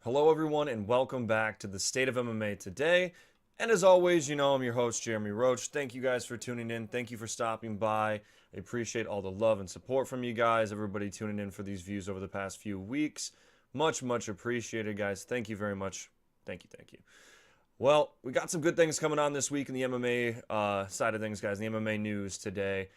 Hello, everyone, and welcome back to the State of MMA Today. And as always, I'm your host, Jeremy Roach. Thank you guys for tuning in. Thank you for stopping by. I appreciate all the love and support from you guys, everybody tuning in for these views over the past few weeks. Much, much appreciated, guys. Thank you very much. Thank you, thank you. Well, we got some good things coming on this week in the MMA side of things, guys, the MMA news today.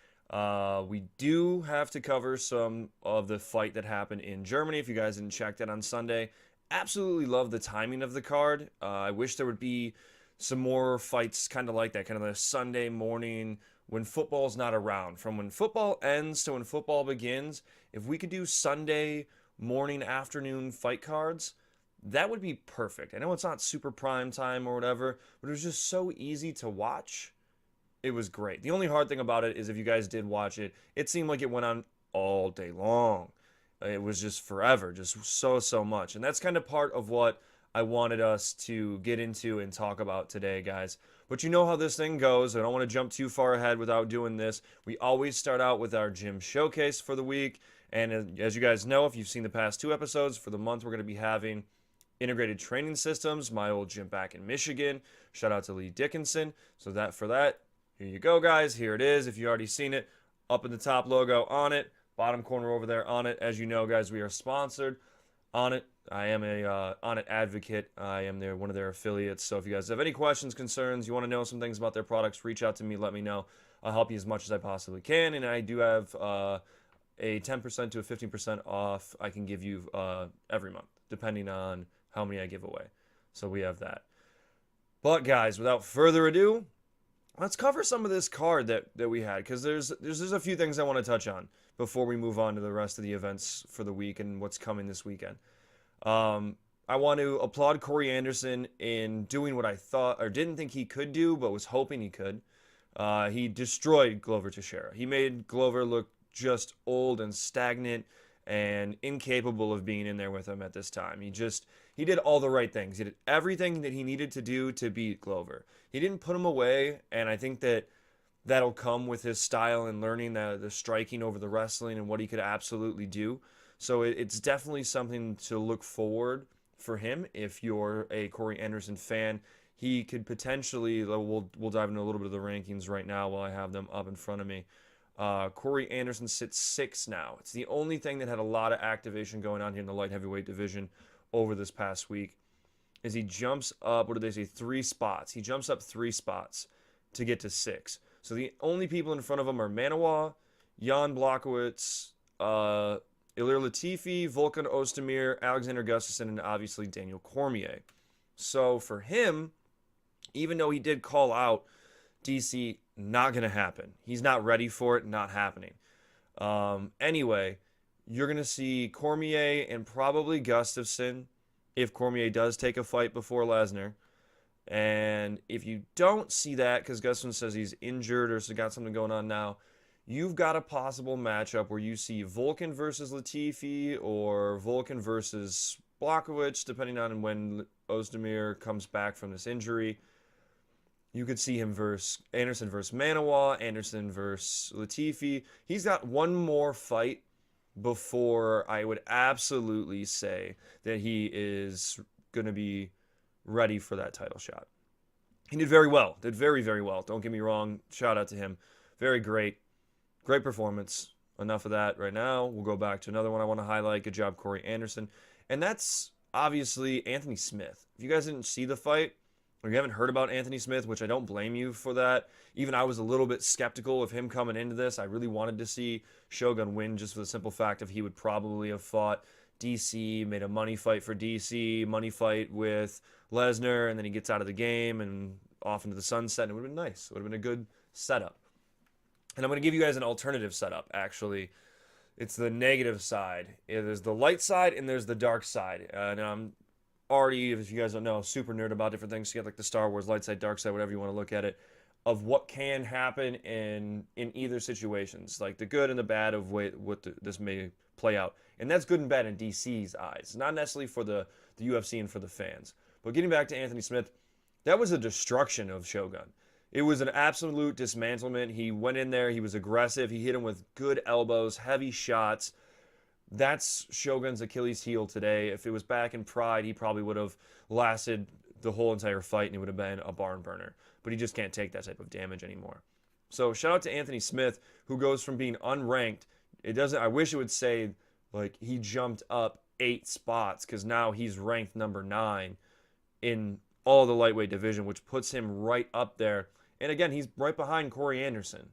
We do have to cover some of the fight that happened in Germany. If you guys didn't check that on Sunday, absolutely love the timing of the card. I wish there would be some more fights kind of like that, kind of the Sunday morning when football's not around. From when football ends to when football begins, if we could do Sunday morning, afternoon fight cards, that would be perfect. I know it's not super prime time or whatever, but it was just so easy to watch. It was great. The only hard thing about it is if you guys did watch it, it seemed like it went on all day long. It was just forever, just so much. And that's kind of part of what I wanted us to get into and talk about today, guys. But you know how this thing goes. I don't want to jump too far ahead without doing this. We always start out with our gym showcase for the week. And as you guys know, if you've seen the past two episodes, for the month we're going to be having Integrated Training Systems, my old gym back in Michigan. Shout out to Lee Dickinson. So for that, here you go, guys. Here it is. If you already seen it, up in the top logo on it, bottom corner over there on it. As you know, guys, we are sponsored on it. I am a on it advocate. I am one of their affiliates. So if you guys have any questions, concerns, you want to know some things about their products, reach out to me. Let me know. I'll help you as much as I possibly can. And I do have a 10% to a 15% off I can give you every month, depending on how many I give away. So we have that. But guys, without further ado, let's cover some of this card that we had, because there's a few things I want to touch on before we move on to the rest of the events for the week and what's coming this weekend. I want to applaud Corey Anderson in doing what I thought or didn't think he could do, but was hoping he could. He destroyed Glover Teixeira. He made Glover look just old and stagnant and incapable of being in there with him at this time. He did all the right things. He did everything that he needed to do to beat Glover. He didn't put him away, and I think that'll come with his style and learning the striking over the wrestling and what he could absolutely do. So it's definitely something to look forward for him. If you're a Corey Anderson fan, he could potentially, we'll dive into a little bit of the rankings right now while I have them up in front of me. Corey Anderson sits 6 now. It's the only thing that had a lot of activation going on here in the light heavyweight division over this past week. Is he jumps up, what did they say, 3 spots. He jumps up 3 spots to get to 6. So the only people in front of him are Manawa, Jan Blachowicz, Ilir Latifi, Volkan Ozdemir, Alexander Gustafsson, and obviously Daniel Cormier. So for him, even though he did call out DC, not going to happen. He's not ready for it, not happening. Anyway, you're going to see Cormier and probably Gustafsson if Cormier does take a fight before Lesnar. And if you don't see that, because Gustafsson says he's injured or has got something going on now, you've got a possible matchup where you see Volkan versus Latifi or Volkan versus Blachowicz, depending on when Ozdemir comes back from this injury. You could see him versus Anderson versus Manawa, Anderson versus Latifi. He's got one more fight before I would absolutely say that he is going to be ready for that title shot. He did very well. Did very, very well. Don't get me wrong. Shout out to him. Very great. Great performance. Enough of that right now. We'll go back to another one I want to highlight. Good job, Corey Anderson. And that's obviously Anthony Smith. If you guys didn't see the fight, or you haven't heard about Anthony Smith, which I don't blame you for that. Even I was a little bit skeptical of him coming into this. I really wanted to see Shogun win just for the simple fact of he would probably have fought DC, made a money fight for DC, money fight with Lesnar, and then he gets out of the game and off into the sunset, and it would have been nice. It would have been a good setup. And I'm going to give you guys an alternative setup, actually. It's the negative side. There's the light side and there's the dark side. And I'm already, if you guys don't know, super nerd about different things. You get like the Star Wars light side, dark side, whatever you want to look at it, of what can happen in either situations, like the good and the bad of what this may play out. And that's good and bad in DC's eyes, not necessarily for the UFC and for the fans. But getting back to Anthony Smith, that was a destruction of Shogun. It was an absolute dismantlement. He went in there, he was aggressive, he hit him with good elbows, heavy shots, That's Shogun's Achilles heel today. If it was back in Pride, he probably would have lasted the whole entire fight and it would have been a barn burner. But he just can't take that type of damage anymore. So shout out to Anthony Smith, who goes from being unranked. It doesn't. I wish it would say like he jumped up 8 spots, because now he's ranked number 9 in all the lightweight division, which puts him right up there. And again, he's right behind Corey Anderson.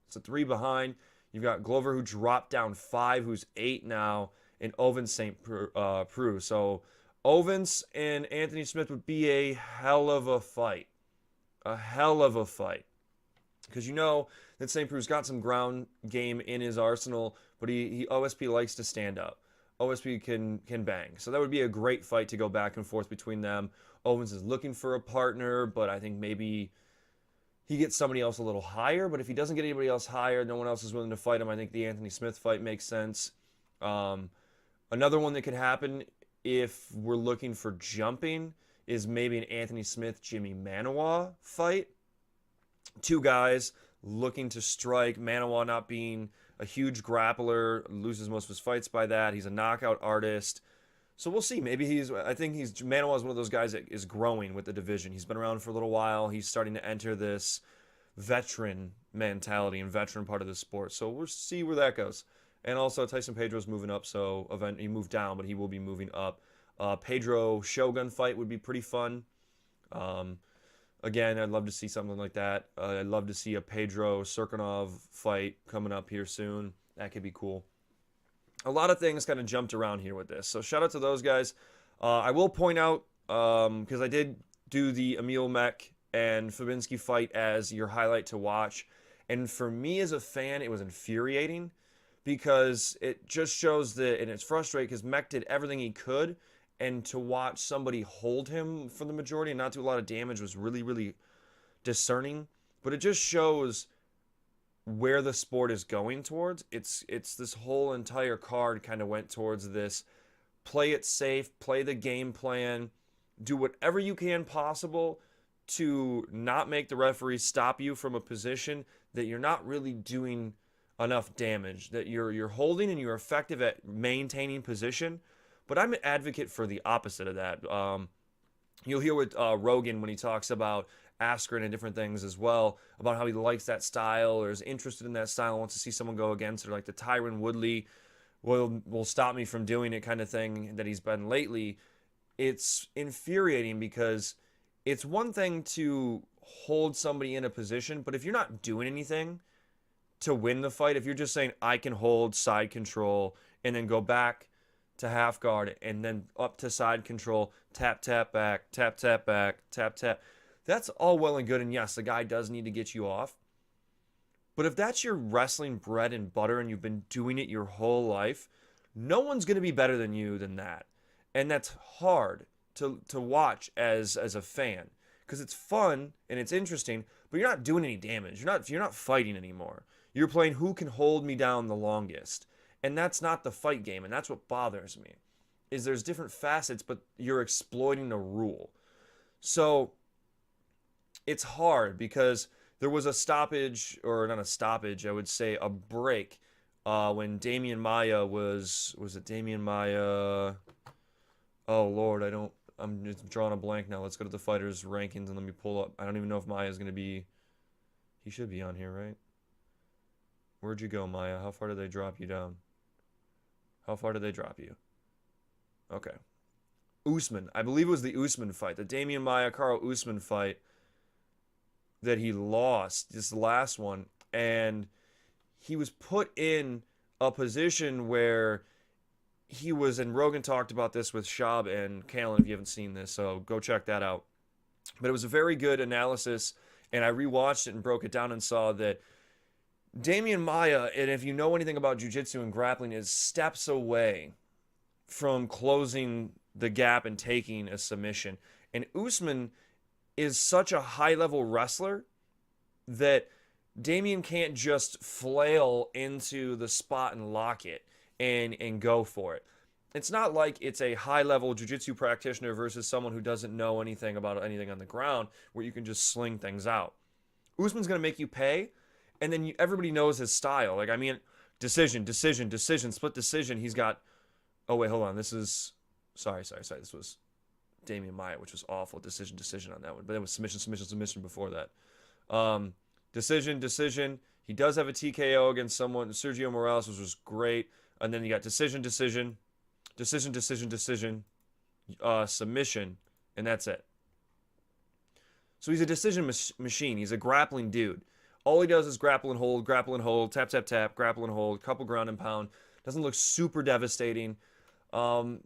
So 3 behind. You've got Glover, who dropped down 5, who's 8 now, and Ovens St. Preux. So Ovens and Anthony Smith would be a hell of a fight. A hell of a fight. Because you know that St. Preux's got some ground game in his arsenal, but he OSP likes to stand up. OSP can bang. So that would be a great fight to go back and forth between them. Owens is looking for a partner, but I think maybe he gets somebody else a little higher. But if he doesn't get anybody else higher, no one else is willing to fight him, I think the Anthony Smith fight makes sense. Another one that could happen if we're looking for jumping is maybe an Anthony Smith-Jimmy Manawa fight. 2 guys looking to strike. Manawa not being a huge grappler, loses most of his fights by that. He's a knockout artist. So we'll see. Maybe Manawa is one of those guys that is growing with the division. He's been around for a little while. He's starting to enter this veteran mentality and veteran part of the sport. So we'll see where that goes. And also Tyson Pedro's moving up, so he moved down, but he will be moving up. Pedro Shogun fight would be pretty fun. Again, I'd love to see something like that. I'd love to see a Pedro Serkinov fight coming up here soon. That could be cool. A lot of things kind of jumped around here with this. So shout out to those guys. I will point out, because I did do the Emil Mech and Fabinski fight as your highlight to watch. And for me as a fan, it was infuriating, because it just shows that, and it's frustrating because Mech did everything he could, and to watch somebody hold him for the majority and not do a lot of damage was really, really discerning. But it just shows where the sport is going towards. It's this whole entire card kind of went towards this: play it safe, play the game plan, do whatever you can possible to not make the referee stop you from a position that you're not really doing enough damage, that you're holding and you're effective at maintaining position. But I'm an advocate for the opposite of that. You'll hear with Rogan when he talks about Askren and different things as well, about how he likes that style or is interested in that style and wants to see someone go against it, like the Tyron Woodley will stop me from doing it kind of thing that he's been lately. It's infuriating because it's one thing to hold somebody in a position, but if you're not doing anything to win the fight, if you're just saying, I can hold side control and then go back to half guard and then up to side control, tap, tap back, tap, tap back, tap, tap. That's all well and good. And yes, the guy does need to get you off. But if that's your wrestling bread and butter and you've been doing it your whole life, no one's going to be better than you than that. And that's hard to watch as a fan, because it's fun and it's interesting, but you're not doing any damage. You're not fighting anymore. You're playing who can hold me down the longest. And that's not the fight game, and that's what bothers me, is there's different facets, but you're exploiting a rule. So it's hard because there was a stoppage, or not a stoppage, I would say a break, when Damian Maia was it Damian Maia? Oh Lord, I'm just drawing a blank now. Let's go to the fighters rankings and let me pull up. I don't even know if Maia's gonna be. He should be on here, right? Where'd you go, Maia? How far did they drop you down? How far did they drop you? Okay. Usman. I believe it was the Usman fight. The Damian Maia, Carl Usman fight that he lost, this last one. And he was put in a position where he was, and Rogan talked about this with Shab and Kalen, if you haven't seen this, so go check that out. But it was a very good analysis, and I rewatched it and broke it down and saw that Damian Maia, and if you know anything about jiu-jitsu and grappling, is steps away from closing the gap and taking a submission. And Usman is such a high-level wrestler that Damian can't just flail into the spot and lock it and go for it. It's not like it's a high-level jiu-jitsu practitioner versus someone who doesn't know anything about anything on the ground where you can just sling things out. Usman's going to make you pay, and then everybody knows his style. Like, I mean, Decision, split decision. He's got, oh, wait, hold on. This is, sorry. This was Damian Maia, which was awful. Decision on that one. But then was submission before that. Decision. He does have a TKO against someone, Sergio Morales, which was great. And then you got decision, submission, and that's it. So he's a decision machine. He's a grappling dude. All he does is grapple and hold, tap, grapple and hold, couple ground and pound. Doesn't look super devastating. So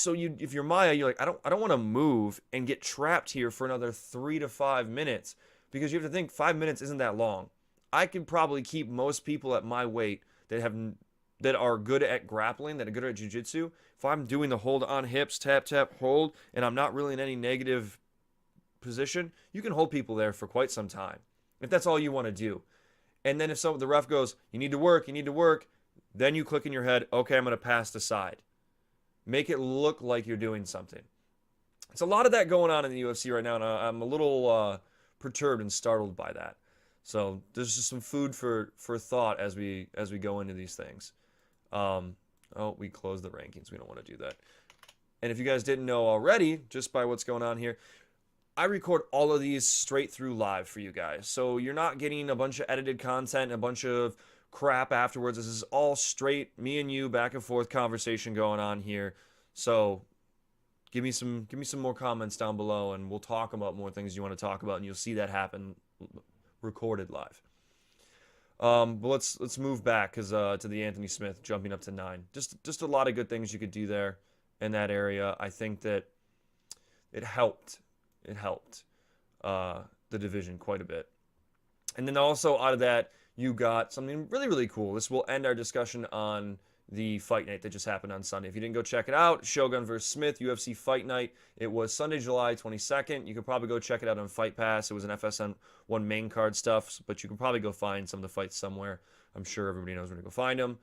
if you're Maia, you're like, I don't want to move and get trapped here for another 3 to 5 minutes, because you have to think 5 minutes isn't that long. I could probably keep most people at my weight that are good at grappling, that are good at jiu-jitsu. If I'm doing the hold on hips, tap, hold, and I'm not really in any negative position, you can hold people there for quite some time, if that's all you want to do. And then if the ref goes, you need to work, then you click in your head, okay, I'm going to pass the side. Make it look like you're doing something. It's a lot of that going on in the UFC right now, and I'm a little perturbed and startled by that. So there's just some food for thought as we go into these things. We closed the rankings. We don't want to do that. And if you guys didn't know already, just by what's going on here, I record all of these straight through live for you guys. So you're not getting a bunch of edited content and a bunch of crap afterwards. This is all straight me and you back and forth conversation going on here. So give me some more comments down below, and we'll talk about more things you want to talk about, and you'll see that happen recorded live. But let's move back to the Anthony Smith jumping up to 9. Just a lot of good things you could do there in that area. I think that it helped the division quite a bit. And then also out of that, you got something really, really cool. This will end our discussion on the fight night that just happened on Sunday. If you didn't go check it out, Shogun vs. Smith, UFC Fight Night. It was Sunday, July 22nd. You could probably go check it out on Fight Pass. It was an FSN 1 main card stuff, but you can probably go find some of the fights somewhere. I'm sure everybody knows where to go find them.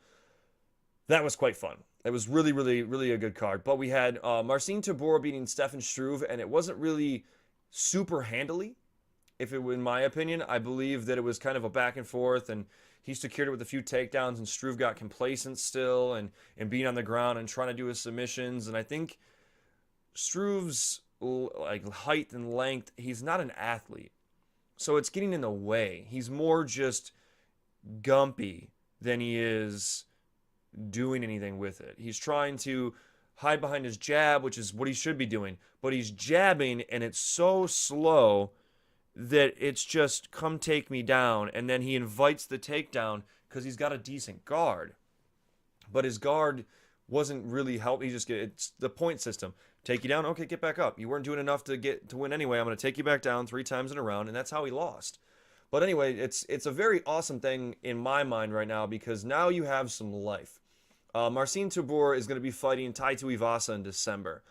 That was quite fun. It was really, really, really a good card. But we had Marcin Tybura beating Stefan Struve, and it wasn't really super handily. In my opinion, I believe that it was kind of a back and forth, and he secured it with a few takedowns, and Struve got complacent still and being on the ground and trying to do his submissions. And I think Struve's height and length, he's not an athlete, so it's getting in the way. He's more just gumpy than he is doing anything with it. He's trying to hide behind his jab, which is what he should be doing, but he's jabbing, and it's so slow that it's just come take me down, and then he invites the takedown because he's got a decent guard, but his guard wasn't really helping. It's the point system. Take you down, okay, get back up. You weren't doing enough to win anyway. I'm going to take you back down 3 times in a round, and that's how he lost. But anyway, it's a very awesome thing in my mind right now, because now you have some life. Marcin Tybura is going to be fighting Tai Tuivasa in December.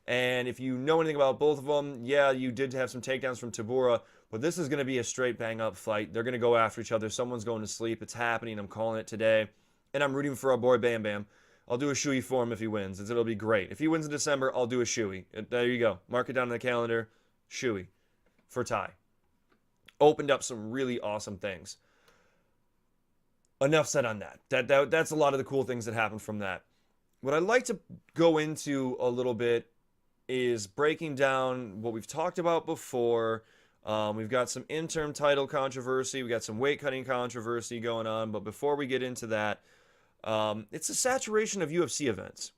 And if you know anything about both of them, yeah, you did have some takedowns from Tybura, but this is going to be a straight bang-up fight. They're going to go after each other. Someone's going to sleep. It's happening. I'm calling it today. And I'm rooting for our boy Bam Bam. I'll do a shoey for him if he wins. It'll be great. If he wins in December, I'll do a shoey. There you go. Mark it down on the calendar. Shoey for Tai. Opened up some really awesome things. Enough said on that. That's a lot of the cool things that happened from that. What I'd like to go into a little bit is breaking down what we've talked about before. We've got some interim title controversy. We got some weight cutting controversy going on. But before we get into that, it's a saturation of UFC events.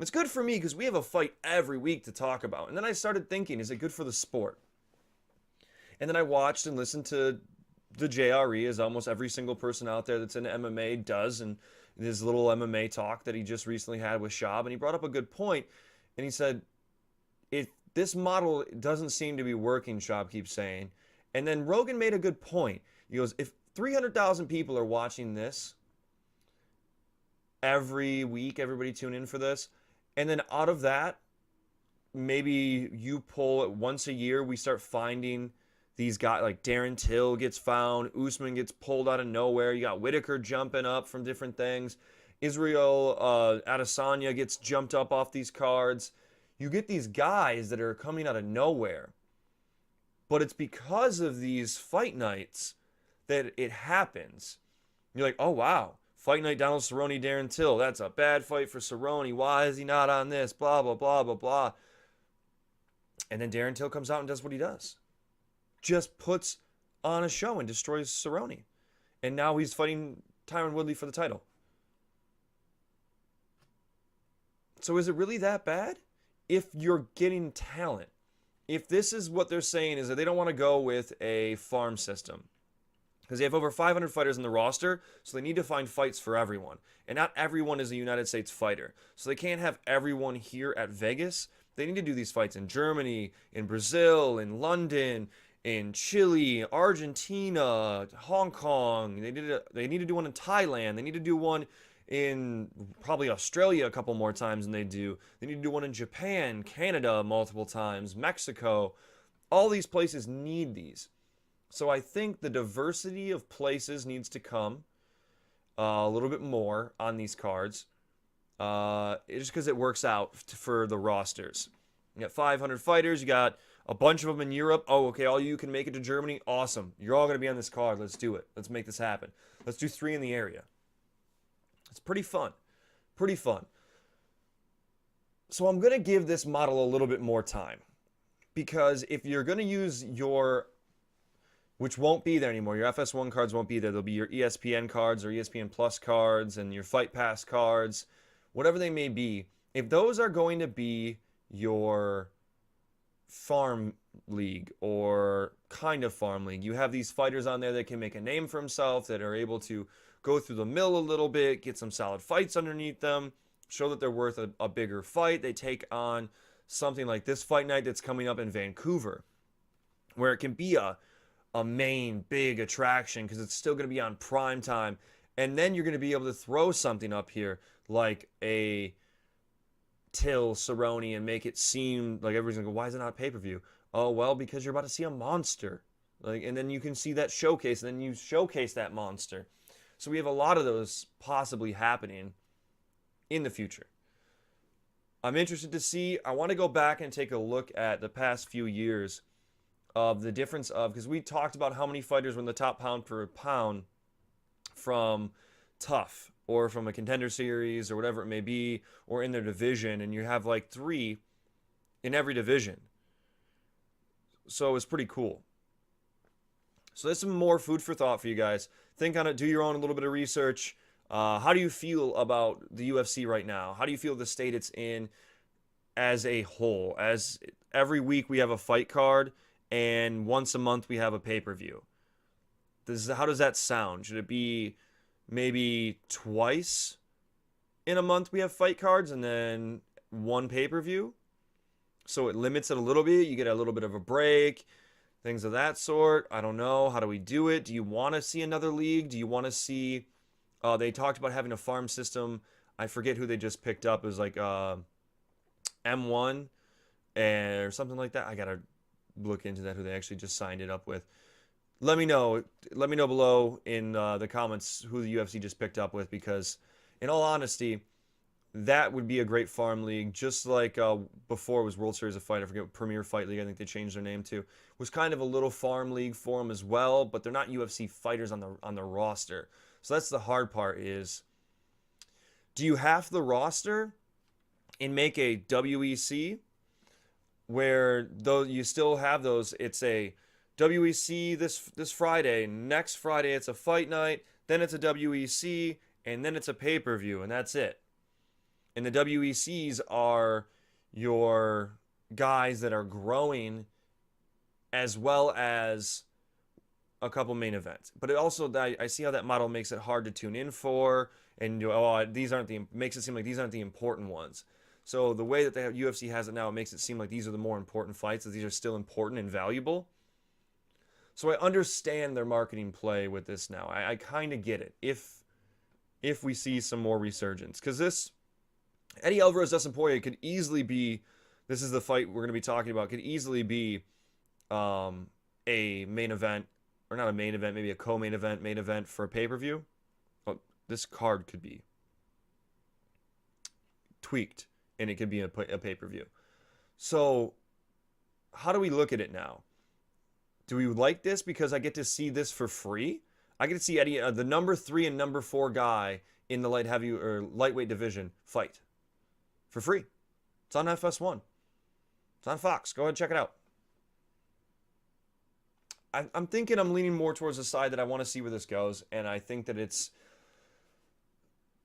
It's good for me because we have a fight every week to talk about. And then I started thinking, is it good for the sport? And then I watched and listened to the JRE, as almost every single person out there that's in MMA does, and his little MMA talk that he just recently had with Shab. And he brought up a good point. And he said, this model doesn't seem to be working, Shab keeps saying. And then Rogan made a good point. He goes, if 300,000 people are watching this every week, everybody tune in for this, and then out of that, maybe you pull it once a year, we start finding these guys, like Darren Till gets found, Usman gets pulled out of nowhere, you got Whitaker jumping up from different things, Israel Adesanya gets jumped up off these cards. You get these guys that are coming out of nowhere. But it's because of these fight nights that it happens. You're like, oh, wow. Fight Night Donald Cerrone, Darren Till. That's a bad fight for Cerrone. Why is he not on this? Blah, blah, blah, blah, blah. And then Darren Till comes out and does what he does. Just puts on a show and destroys Cerrone. And now he's fighting Tyron Woodley for the title. So is it really that bad? If you're getting talent. If this is what they're saying is that they don't want to go with a farm system. Because they have over 500 fighters in the roster, so they need to find fights for everyone. And not everyone is a United States fighter. So they can't have everyone here at Vegas. They need to do these fights in Germany, in Brazil, in London, in Chile, Argentina, Hong Kong. They need to do one in Thailand. They need to do one in probably Australia a couple more times than they do. They need to do one in Japan, Canada multiple times, Mexico. All these places need these. So I think the diversity of places needs to come a little bit more on these cards. Just because it works out for the rosters. You got 500 fighters. You got a bunch of them in Europe. Oh, okay, all you can make it to Germany. Awesome. You're all going to be on this card. Let's do it. Let's make this happen. Let's do 3 in the area. It's pretty fun. Pretty fun. So I'm going to give this model a little bit more time. Because if you're going to use your, which won't be there anymore, your FS1 cards won't be there. There'll be your ESPN cards or ESPN Plus cards and your Fight Pass cards, whatever they may be. If those are going to be your farm league or kind of farm league, you have these fighters on there that can make a name for himself, that are able to go through the mill a little bit, get some solid fights underneath them, show that they're worth a bigger fight. They take on something like this fight night that's coming up in Vancouver, where it can be a main big attraction because it's still going to be on prime time. And then you're going to be able to throw something up here like a Till Cerrone and make it seem like everybody's going to go, why is it not pay-per-view? Oh, well, because you're about to see a monster. And then you can see that showcase, and then you showcase that monster. So we have a lot of those possibly happening in the future. I'm interested to see. I want to go back and take a look at the past few years of the difference of, because we talked about how many fighters were in the top pound for pound from Tough or from a Contender Series or whatever it may be, or in their division, and you have like 3 in every division. So it's pretty cool. So there's some more food for thought for you guys. Think on it, do your own a little bit of research. How do you feel about the UFC right now? How do you feel the state it's in as a whole? As every week we have a fight card, and once a month we have a pay-per-view. How does that sound? Should it be maybe twice in a month we have fight cards and then one pay-per-view? So it limits it a little bit. You get a little bit of a break, things of that sort. I don't know. How do we do it? Do you want to see another league? Do you want to see... they talked about having a farm system. I forget who they just picked up. It was like M1 or something like that. I got to look into that, who they actually just signed it up with. Let me know below in the comments who the UFC just picked up with, because in all honesty, that would be a great farm league, just like before it was World Series of Fight. I forget what Premier Fight League, I think they changed their name to. It was kind of a little farm league for them as well, but they're not UFC fighters on the roster. So that's the hard part is, do you half the roster and make a WEC where though you still have those, it's a WEC this Friday, next Friday it's a fight night, then it's a WEC, and then it's a pay-per-view, and that's it. And the WECs are your guys that are growing as well as a couple main events. But it also, I see how that model makes it hard to tune in for, and makes it seem like these aren't the important ones. So the way that the UFC has it now, it makes it seem like these are the more important fights, that these are still important and valuable. So I understand their marketing play with this now. I kind of get it if we see some more resurgence. Because this Eddie Alvarez, Dustin Porier could easily be, this is the fight we're going to be talking about, could easily be a main event, or not a main event, maybe a co-main event, main event for a pay-per-view. Oh, this card could be tweaked, and it could be a pay-per-view. So how do we look at it now? Do we like this because I get to see this for free? I get to see Eddie, the number 3 and number 4 guy in the lightweight division fight for free. It's on FS1. It's on Fox. Go ahead and check it out. I'm thinking I'm leaning more towards the side that I want to see where this goes, and I think that it's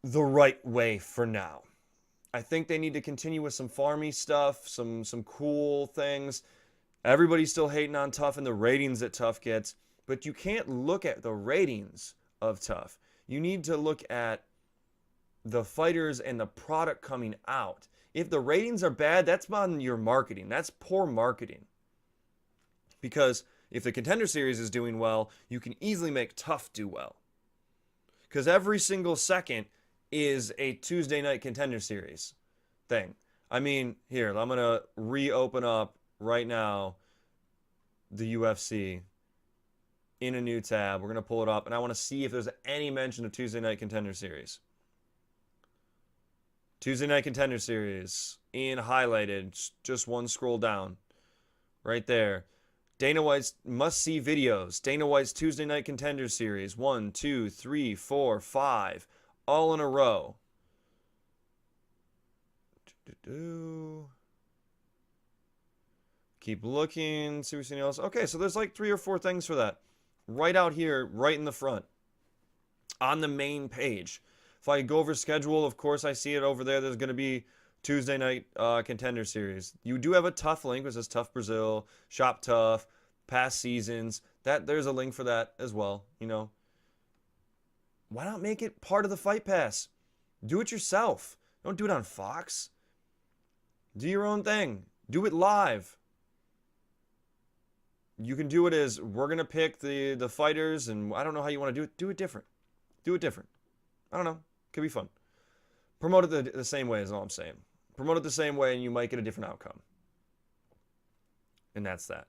the right way for now. I think they need to continue with some farmy stuff, some cool things. Everybody's still hating on Tough and the ratings that Tough gets, but you can't look at the ratings of Tough. You need to look at the fighters and the product coming out. If the ratings are bad, that's on your marketing. That's poor marketing. Because if the Contender Series is doing well, you can easily make Tough do well. Because every single second is a Tuesday night Contender Series thing. I mean, here, I'm going to reopen up right now the UFC in a new tab. We're going to pull it up, and I want to see if there's any mention of Tuesday night Contender Series. Tuesday night Contender Series in highlighted, just one scroll down right there. Dana White's must-see videos. Dana White's Tuesday Night Contender Series. 1, 2, 3, 4, 5. All in a row. Keep looking. See if there's anything else. Okay, so there's like 3 or 4 things for that. Right out here, right in the front. On the main page. If I go over schedule, of course I see it over there. There's going to be Tuesday night Contender Series. You do have a Tough link, which says Tough Brazil, Shop Tough, past seasons. There's a link for that as well, you know. Why not make it part of the Fight Pass? Do it yourself. Don't do it on Fox. Do your own thing. Do it live. You can do it as, we're going to pick the fighters, and I don't know how you want to do it. Do it different. Do it different. I don't know. Could be fun. Promote it the same way is all I'm saying. Promote it the same way and you might get a different outcome. And that's that.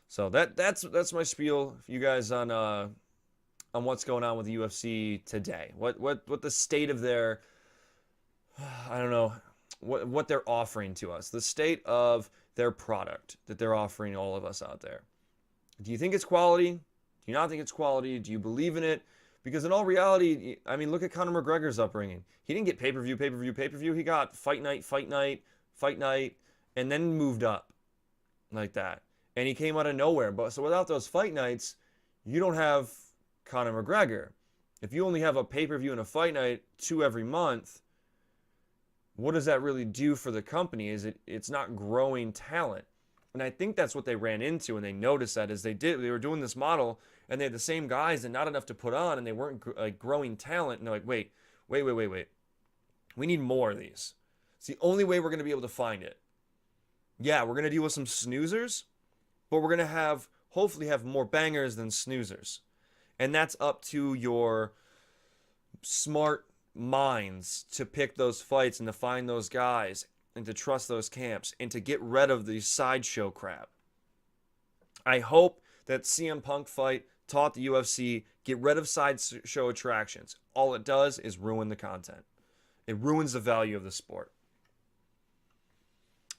So that's my spiel for you guys on what's going on with the UFC today. What the state of their, I don't know, what they're offering to us. The state of their product that they're offering all of us out there. Do you think it's quality? Do you not think it's quality? Do you believe in it? Because in all reality, I mean, look at Conor McGregor's upbringing. He didn't get pay-per-view, pay-per-view, pay-per-view. He got fight night, fight night, fight night, and then moved up like that. And he came out of nowhere. But so without those fight nights, you don't have Conor McGregor. If you only have a pay-per-view and a fight night 2 every month, what does that really do for the company? It's not growing talent. And I think that's what they ran into, and they noticed that as they were doing this model, and they had the same guys and not enough to put on, and they weren't like growing talent. And they're like, wait. We need more of these. It's the only way we're going to be able to find it. Yeah, we're going to deal with some snoozers, but we're going to hopefully have more bangers than snoozers. And that's up to your smart minds to pick those fights and to find those guys and to trust those camps and to get rid of the sideshow crap. I hope that CM Punk fight taught the UFC, get rid of sideshow attractions. All it does is ruin the content. It ruins the value of the sport.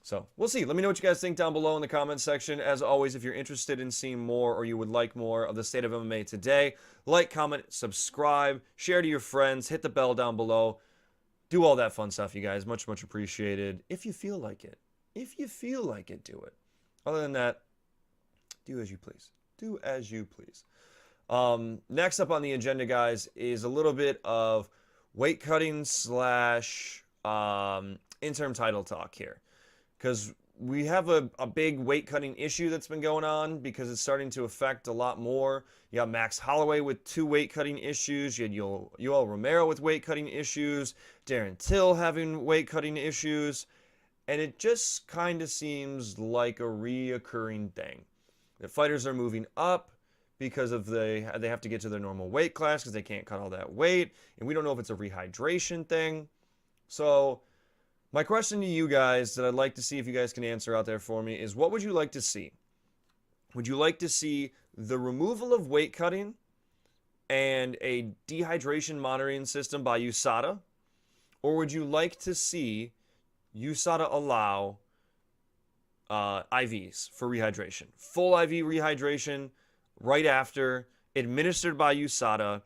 So, we'll see. Let me know what you guys think down below in the comments section. As always, if you're interested in seeing more or you would like more of the state of MMA today, like, comment, subscribe, share to your friends, hit the bell down below. Do all that fun stuff, you guys. Much, much appreciated. If you feel like it. If you feel like it, do it. Other than that, do as you please. Do as you please. Next up on the agenda, guys, is a little bit of weight cutting / interim title talk here. Because we have a big weight cutting issue that's been going on because it's starting to affect a lot more. You got Max Holloway with 2 weight cutting issues. You had Yoel Romero with weight cutting issues. Darren Till having weight cutting issues. And it just kind of seems like a reoccurring thing. The fighters are moving up because of they have to get to their normal weight class because they can't cut all that weight. And we don't know if it's a rehydration thing. So my question to you guys that I'd like to see if you guys can answer out there for me is, what would you like to see? Would you like to see the removal of weight cutting and a dehydration monitoring system by USADA? Or would you like to see USADA allow IVs for rehydration? Full IV rehydration right after, administered by USADA,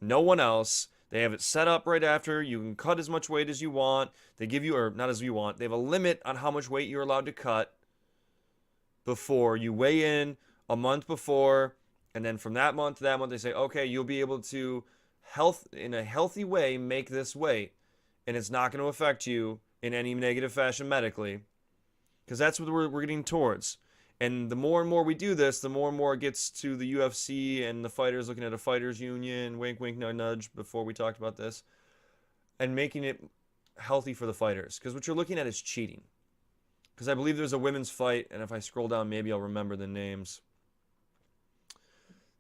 no one else. They have it set up right after. You can cut as much weight as you want. They give you, or not as you want, they have a limit on how much weight you're allowed to cut before you weigh in a month before. And then from that month to that month, they say, okay, you'll be able to in a healthy way make this weight. And it's not going to affect you in any negative fashion medically. Because that's what we're getting towards. And the more and more we do this, the more and more it gets to the UFC and the fighters looking at a fighters union, wink, wink, nudge, nudge, before we talked about this, and making it healthy for the fighters. Because what you're looking at is cheating. Because I believe there's a women's fight, and if I scroll down, maybe I'll remember the names.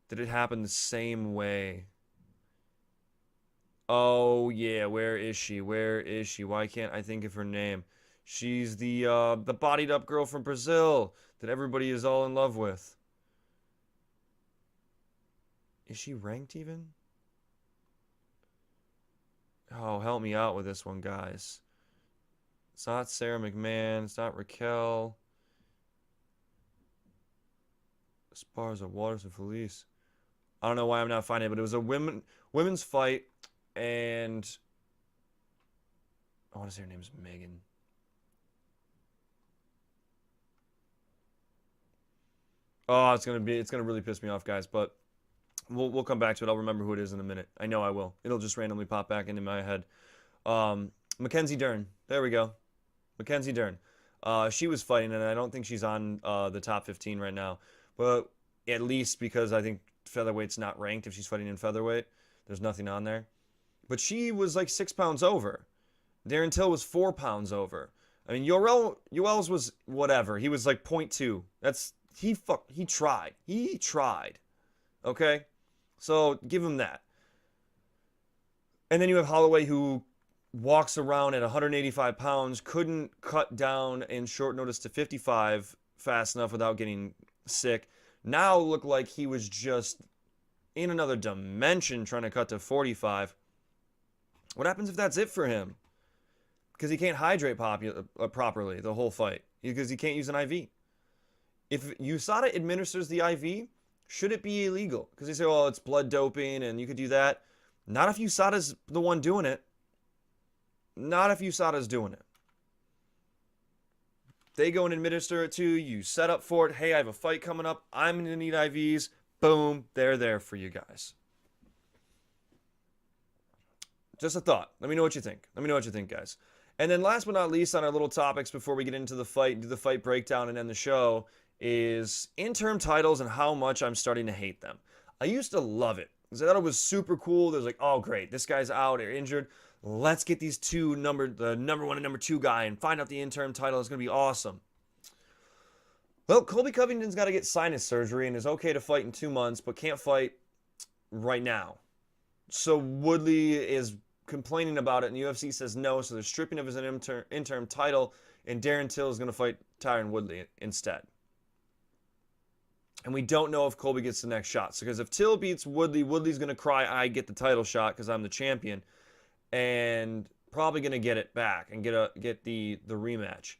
Did it happen the same way? Oh, yeah, where is she? Where is she? Why can't I think of her name? She's the bodied up girl from Brazil that everybody is all in love with. Is she ranked even? Oh, help me out with this one, guys. It's not Sarah McMahon. It's not Raquel. Esparza, Waters, and Felice. I don't know why I'm not finding it, but it was a women's fight, and I want to say her name's Megan. Oh, it's gonna really piss me off, guys. But we'll come back to it. I'll remember who it is in a minute. I know I will. It'll just randomly pop back into my head. Mackenzie Dern. There we go. Mackenzie Dern. She was fighting, and I don't think she's on the top 15 right now. But at least because I think featherweight's not ranked if she's fighting in featherweight. There's nothing on there. But she was like 6 pounds over. Darren Till was 4 pounds over. I mean, Yoel's was whatever. He was like 0.2. He tried. He tried. Okay? So give him that. And then you have Holloway, who walks around at 185 pounds, couldn't cut down in short notice to 55 fast enough without getting sick. Now looked like he was just in another dimension trying to cut to 45. What happens if that's it for him? Because he can't hydrate properly the whole fight. Because he can't use an IV. If USADA administers the IV, should it be illegal? Because they say, oh, it's blood doping and you could do that. Not if USADA's the one doing it. Not if USADA's doing it. They go and administer it to you. You set up for it. Hey, I have a fight coming up. I'm going to need IVs. Boom. They're there for you guys. Just a thought. Let me know what you think. Let me know what you think, guys. And then last but not least on our little topics before we get into the fight, do the fight breakdown and end the show, is interim titles and how much I'm starting to hate them. I used to love it because I thought it was super cool. There's like, oh, great. This guy's out or injured. Let's get these two, the number one and number two guy, and find out the interim title. It's going to be awesome. Well, Colby Covington's got to get sinus surgery and is okay to fight in 2 months, but can't fight right now. So Woodley is complaining about it, and the UFC says no, so they're stripping of his interim title, and Darren Till is going to fight Tyron Woodley instead. And we don't know if Colby gets the next shot. So because if Till beats Woodley, Woodley's going to cry, I get the title shot because I'm the champion. And probably going to get it back and get the rematch.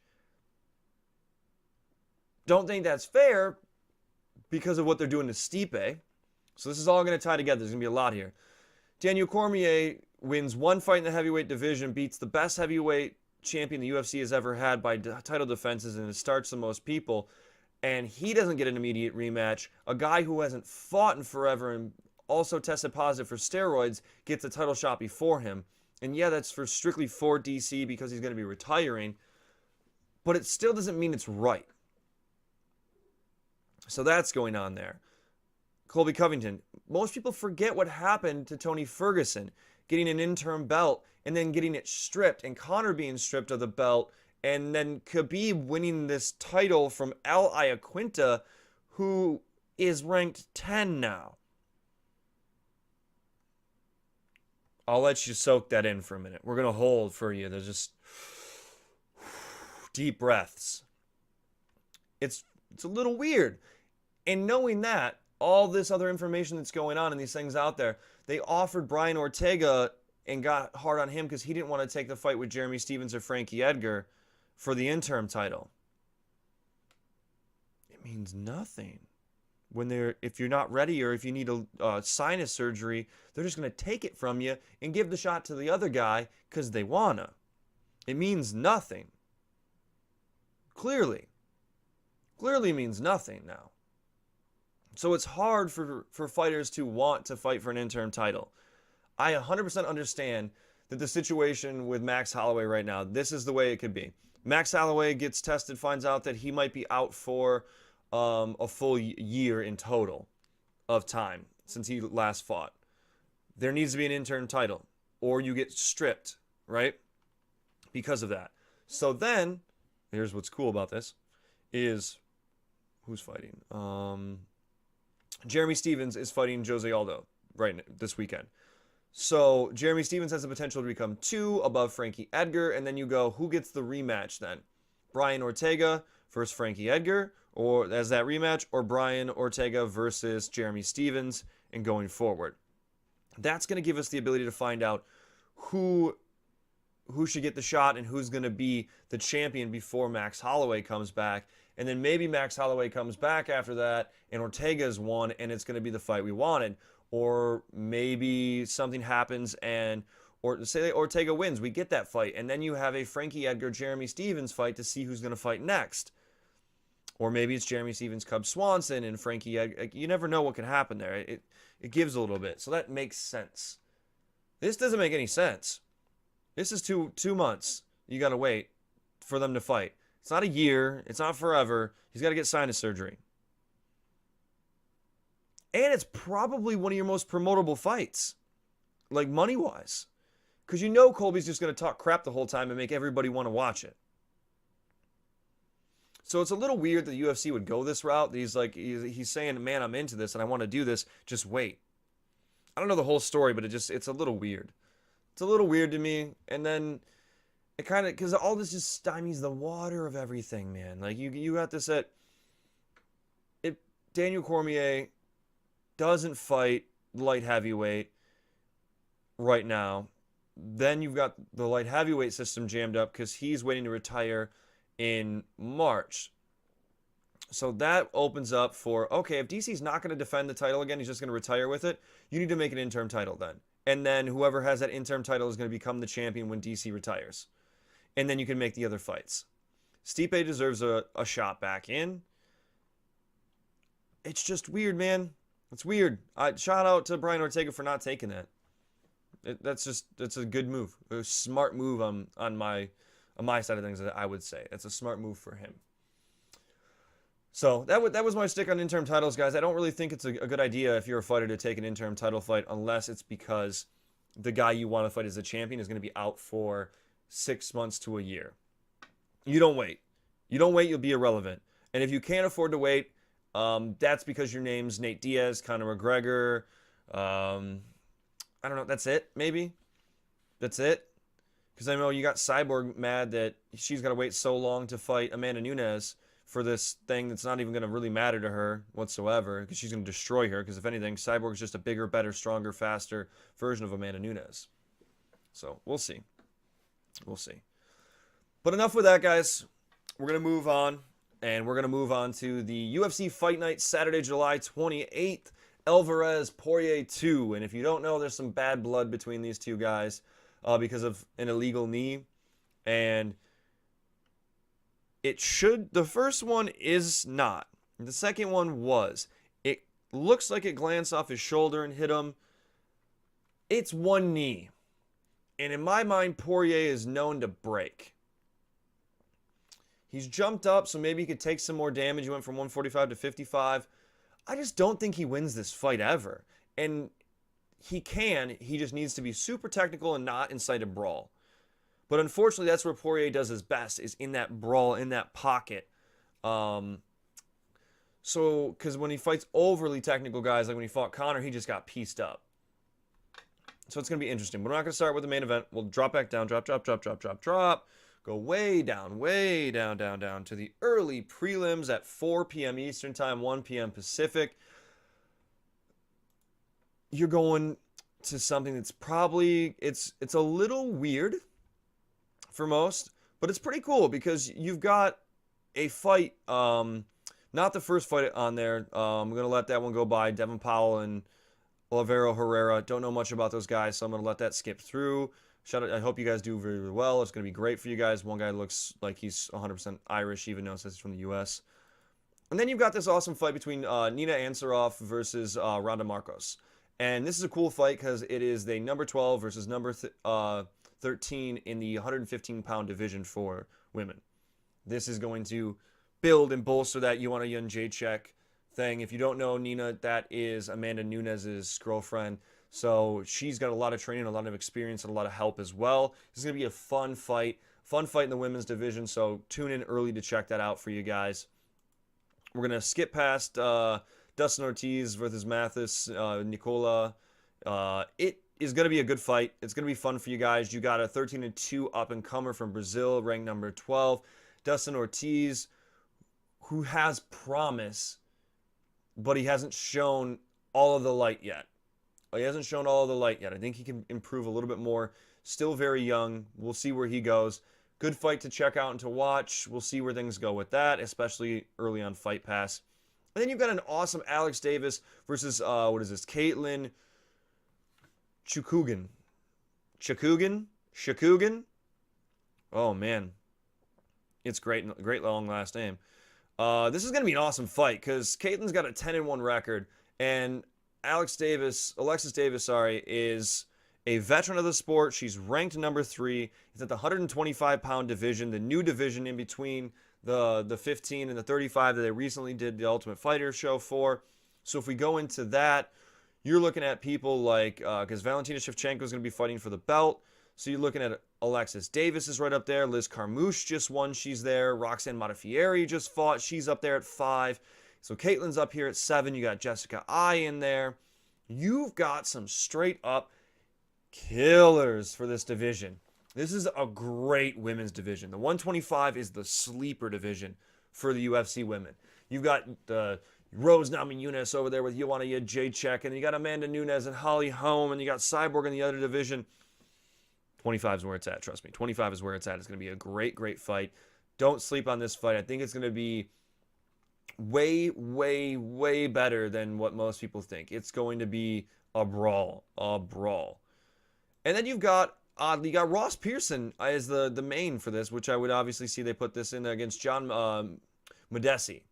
Don't think that's fair because of what they're doing to Stipe. So this is all going to tie together. There's going to be a lot here. Daniel Cormier wins one fight in the heavyweight division, beats the best heavyweight champion the UFC has ever had by title defenses, and it starts the most people. And he doesn't get an immediate rematch. A guy who hasn't fought in forever and also tested positive for steroids gets a title shot before him. And yeah, that's strictly for DC because he's going to be retiring. But it still doesn't mean it's right. So that's going on there. Colby Covington. Most people forget what happened to Tony Ferguson getting an interim belt and then getting it stripped, and Conor being stripped of the belt, and then Khabib winning this title from Al Iaquinta, who is ranked 10 now. I'll let you soak that in for a minute. We're going to hold for you. There's just deep breaths. It's a little weird. And knowing that, all this other information that's going on and these things out there, they offered Brian Ortega and got hard on him because he didn't want to take the fight with Jeremy Stephens or Frankie Edgar for the interim title. It means nothing. if you're not ready or if you need a sinus surgery, they're just going to take it from you and give the shot to the other guy because they wanna. It means nothing. Clearly means nothing now. So it's hard for fighters to want to fight for an interim title. I 100% understand that the situation with Max Holloway right now, this is the way it could be. Max Holloway gets tested, finds out that he might be out for a full year in total of time since he last fought. There needs to be an interim title, or you get stripped, right? Because of that. So then, here's what's cool about this, is who's fighting? Jeremy Stephens is fighting Jose Aldo this weekend. So Jeremy Stephens has the potential to become 2 above Frankie Edgar, and then you go, who gets the rematch then? Brian Ortega versus Frankie Edgar, or as that rematch, or Brian Ortega versus Jeremy Stephens, and going forward. That's going to give us the ability to find out who should get the shot and who's going to be the champion before Max Holloway comes back. And then maybe Max Holloway comes back after that and Ortega's won and it's going to be the fight we wanted. Or maybe something happens or say Ortega wins, we get that fight. And then you have a Frankie Edgar, Jeremy Stephens fight to see who's going to fight next. Or maybe it's Jeremy Stephens, Cub Swanson, and Frankie Edgar. You never know what can happen there. It gives a little bit. So that makes sense. This doesn't make any sense. This is two months you got to wait for them to fight. It's not a year. It's not forever. He's got to get sinus surgery. And it's probably one of your most promotable fights, like money-wise. Because you know Colby's just going to talk crap the whole time and make everybody want to watch it. So it's a little weird that the UFC would go this route. He's saying, man, I'm into this and I want to do this. Just wait. I don't know the whole story, but it's a little weird. It's a little weird to me. And then it kind of, because all this just stymies the water of everything, man. Like you got this if Daniel Cormier doesn't fight light heavyweight right now, then you've got the light heavyweight system jammed up because he's waiting to retire in March. So that opens up for, okay, if DC's not going to defend the title again, he's just going to retire with it, you need to make an interim title then. And then whoever has that interim title is going to become the champion when DC retires. And then you can make the other fights. Stipe deserves a shot back in. It's just weird, man. It's weird. Shout out to Brian Ortega for not taking that. That's a good move. A smart move on my side of things, I would say. It's a smart move for him. So that was my stick on interim titles, guys. I don't really think it's a good idea if you're a fighter to take an interim title fight unless it's because the guy you want to fight as a champion is going to be out for 6 months to a year. You don't wait. You don't wait, you'll be irrelevant. And if you can't afford to wait, that's because your name's Nate Diaz, Conor McGregor. I don't know. That's it, maybe? That's it? Because I know you got Cyborg mad that she's got to wait so long to fight Amanda Nunes for this thing that's not even going to really matter to her whatsoever because she's going to destroy her because if anything, Cyborg is just a bigger, better, stronger, faster version of Amanda Nunes. So we'll see. We'll see. But enough with that, guys. We're going to move on, and we're going to move on to the UFC Fight Night Saturday, July 28th. Alverez, Porier 2. And if you don't know, there's some bad blood between these two guys because of an illegal knee. And the first one is not. The second one was. It looks like it glanced off his shoulder and hit him. It's one knee. And in my mind, Porier is known to break. He's jumped up, so maybe he could take some more damage. He went from 145 to 55. I just don't think he wins this fight ever. And he just needs to be super technical and not incite a brawl. But unfortunately, that's where Porier does his best, is in that brawl, in that pocket. Because when he fights overly technical guys, like when he fought Conor, he just got pieced up. So it's going to be interesting. But we're not going to start with the main event. We'll drop back down, drop. Go way down to the early prelims at 4 p.m. Eastern Time, 1 p.m. Pacific. You're going to something that's probably, it's a little weird for most, but it's pretty cool because you've got a fight Not the first fight on there. I'm going to let that one go by. Devin Powell and Olivero Herrera. Don't know much about those guys, so I'm going to let that skip through. Shout out, I hope you guys do very, very well. It's going to be great for you guys. One guy looks like he's 100% Irish, even though it says he's from the U.S. And then you've got this awesome fight between Nina Ansaroff versus Ronda Marcos. And this is a cool fight because it is the number 12 versus number 13 in the 115-pound division for women. This is going to build and bolster that Joanna Jędrzejczyk thing. If you don't know Nina, that is Amanda Nunes' girlfriend. So she's got a lot of training, a lot of experience, and a lot of help as well. This is going to be a fun fight in the women's division. So tune in early to check that out for you guys. We're going to skip past Dustin Ortiz versus Mathis Nicola. It is going to be a good fight. It's going to be fun for you guys. You got a 13-2 up-and-comer from Brazil, ranked number 12. Dustin Ortiz, who has promise, but he hasn't shown all of the light yet. I think he can improve a little bit more. Still very young. We'll see where he goes. Good fight to check out and to watch. We'll see where things go with that, especially early on Fight Pass. And then you've got an awesome Alex Davis versus, Caitlin Chukugan. Oh, man. It's great long last name. This is going to be an awesome fight because Caitlin's got a 10-1 record, and Alexis Davis, is a veteran of the sport. She's ranked number 3. It's at the 125-pound division, the new division in between the 15 and the 35 that they recently did the Ultimate Fighter show for. So if we go into that, you're looking at people like, because Valentina Shevchenko is going to be fighting for the belt. So you're looking at Alexis Davis is right up there. Liz Carmouche just won. She's there. Roxanne Modafferi just fought. She's up there at 5. So Caitlin's up here at 7. You got Jessica Ai in there. You've got some straight up killers for this division. This is a great women's division. The 125 is the sleeper division for the UFC women. You've got the Rose Namajunas over there with Joanna Jędrzejczyk, and you got Amanda Nunes and Holly Holm, and you got Cyborg in the other division. 25 is where it's at, trust me. 25 is where it's at. It's going to be a great, great fight. Don't sleep on this fight. I think it's going to be way, way, way better than what most people think. It's going to be a brawl. And then you've got, oddly, you got Ross Pearson as the main for this, which I would obviously see they put this in against John Modesi.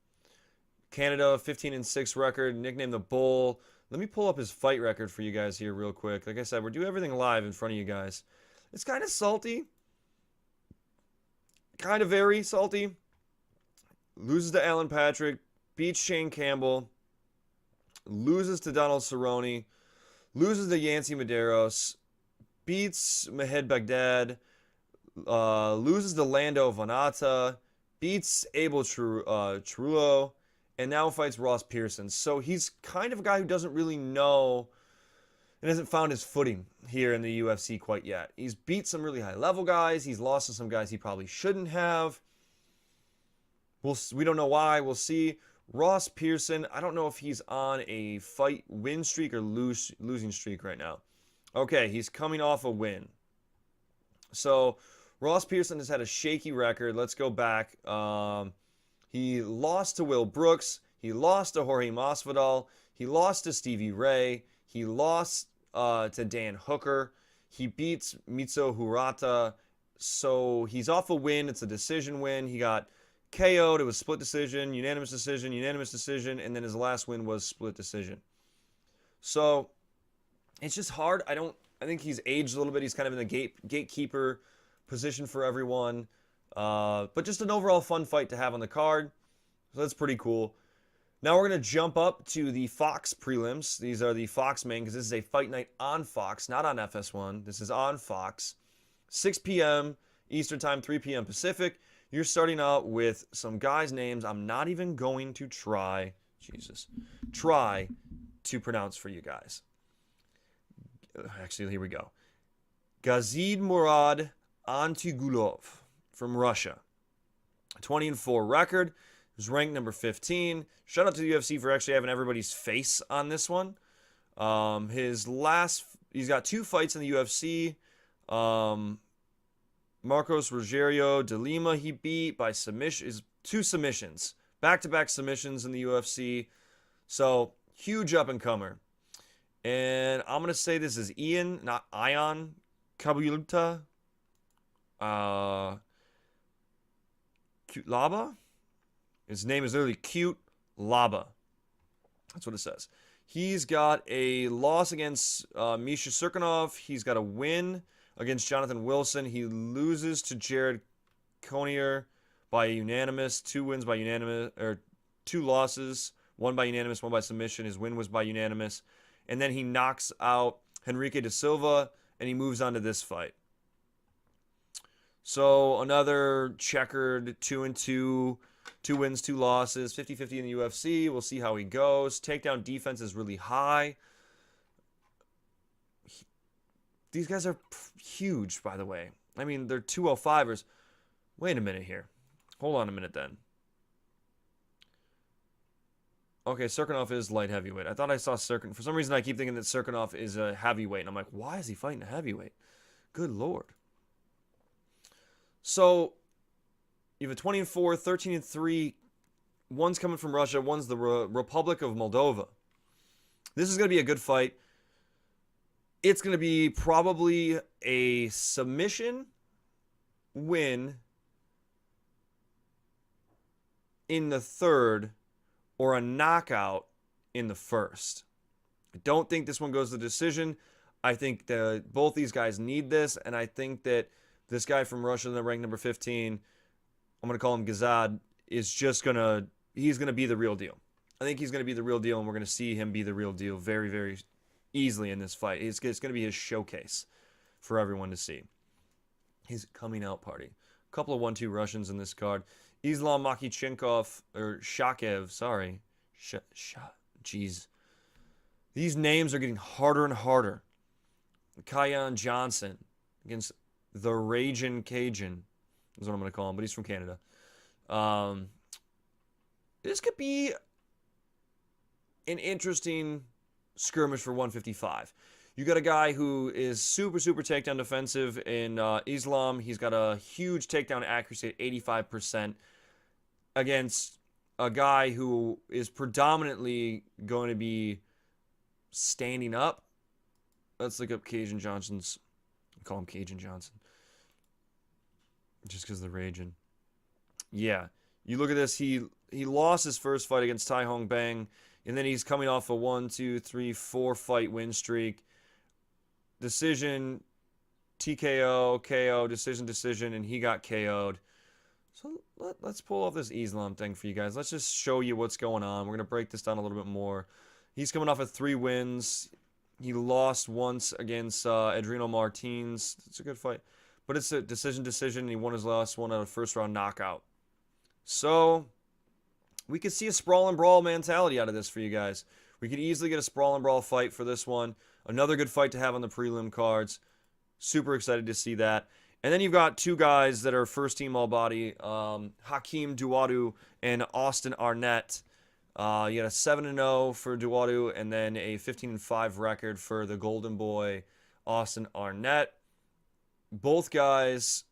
Canada, 15-6 record, nicknamed the Bull. Let me pull up his fight record for you guys here real quick. Like I said, we're doing everything live in front of you guys. It's kind of salty. Kind of very salty. Loses to Alan Patrick. Beats Shane Campbell. Loses to Donald Cerrone. Loses to Yancy Medeiros. Beats Mahed Baghdad. Loses to Lando Vanata. Beats Abel Trullo. And now fights Ross Pearson. So he's kind of a guy who doesn't really know and hasn't found his footing here in the UFC quite yet. He's beat some really high-level guys. He's lost to some guys he probably shouldn't have. We don't know why. We'll see. Ross Pearson, I don't know if he's on a fight win streak or losing streak right now. Okay, he's coming off a win. So Ross Pearson has had a shaky record. Let's go back. He lost to Will Brooks. He lost to Jorge Masvidal. He lost to Stevie Ray. He lost to Dan Hooker. He beats Mitsuo Hirata. So he's off a win. It's a decision win. He got KO'd. It was split decision, unanimous decision, and then his last win was split decision. So it's just hard. I think he's aged a little bit. He's kind of in the gatekeeper position for everyone. But just an overall fun fight to have on the card. So that's pretty cool. Now we're going to jump up to the Fox prelims. These are the Fox main because this is a fight night on Fox, not on FS1. This is on Fox. 6 p.m. Eastern Time, 3 p.m. Pacific. You're starting out with some guys' names I'm not even going to try to pronounce for you guys. Actually, here we go. Gazid Murad Antigulov from Russia. 20-4 record. He was ranked number 15. Shout out to the UFC for actually having everybody's face on this one. He's got 2 fights in the UFC. Marcos Rogerio de Lima he beat by submission. 2 submissions back-to-back submissions in the UFC. So, huge up-and-comer. And I'm going to say this is Ian, not Ion, Kabuta. Cute Laba? His name is literally Cute Laba. That's what it says. He's got a loss against Misha Serkinov. He's got a win against Jonathan Wilson. He loses to Jared Porier by unanimous. 2 wins by unanimous, or 2 losses. 1 by unanimous, 1 by submission. His win was by unanimous. And then he knocks out Henrique da Silva, and he moves on to this fight. So another checkered 2-2, 2 wins, 2 losses, 50-50 in the UFC. We'll see how he goes. Takedown defense is really high. These guys are huge, by the way. I mean, they're 205ers. Wait a minute here. Hold on a minute then. Okay, Serkinov is light heavyweight. I thought I saw Serkinov. For some reason, I keep thinking that Serkinov is a heavyweight. And I'm like, why is he fighting a heavyweight? Good Lord. So, you have a 20-4, 13-3. One's coming from Russia. One's the Republic of Moldova. This is going to be a good fight. It's going to be probably a submission win in the third or a knockout in the first. I don't think this one goes to decision. I think that both these guys need this, and I think that this guy from Russia, the ranked number 15, I'm going to call him Gazad, is just going to, he's going to be the real deal. I think he's going to be the real deal, and we're going to see him be the real deal very, very easily in this fight. It's going to be his showcase for everyone to see. His coming out party. A couple of 1-2 Russians in this card. Islam Makhachev, or Shakev, sorry. Jeez. These names are getting harder and harder. Kyan Johnson against the Ragin' Cajun is what I'm going to call him, but he's from Canada. This could be an interesting skirmish for 155. You got a guy who is super, super takedown defensive in Islam. He's got a huge takedown accuracy at 85% against a guy who is predominantly going to be standing up. Let's look up Cajun Johnson's. I call him Cajun Johnson. Just because of the raging. Yeah. You look at this. He lost his first fight against Tai Hong Bang. And then he's coming off a 4 fight win streak. Decision, TKO, KO, decision, and he got KO'd. So let's pull off this Islam thing for you guys. Let's just show you what's going on. We're going to break this down a little bit more. He's coming off of 3 wins. He lost once against Adriano Martins. It's a good fight. But it's a decision, and he won his last one out of first-round knockout. So we could see a sprawl and brawl mentality out of this for you guys. We could easily get a sprawl and brawl fight for this one. Another good fight to have on the prelim cards. Super excited to see that. And then you've got 2 guys that are first-team all-body, Hakeem Duwadu and Austin Arnett. You got a 7-0 for Duwadu and then a 15-5 record for the Golden Boy, Austin Arnett. Both guys,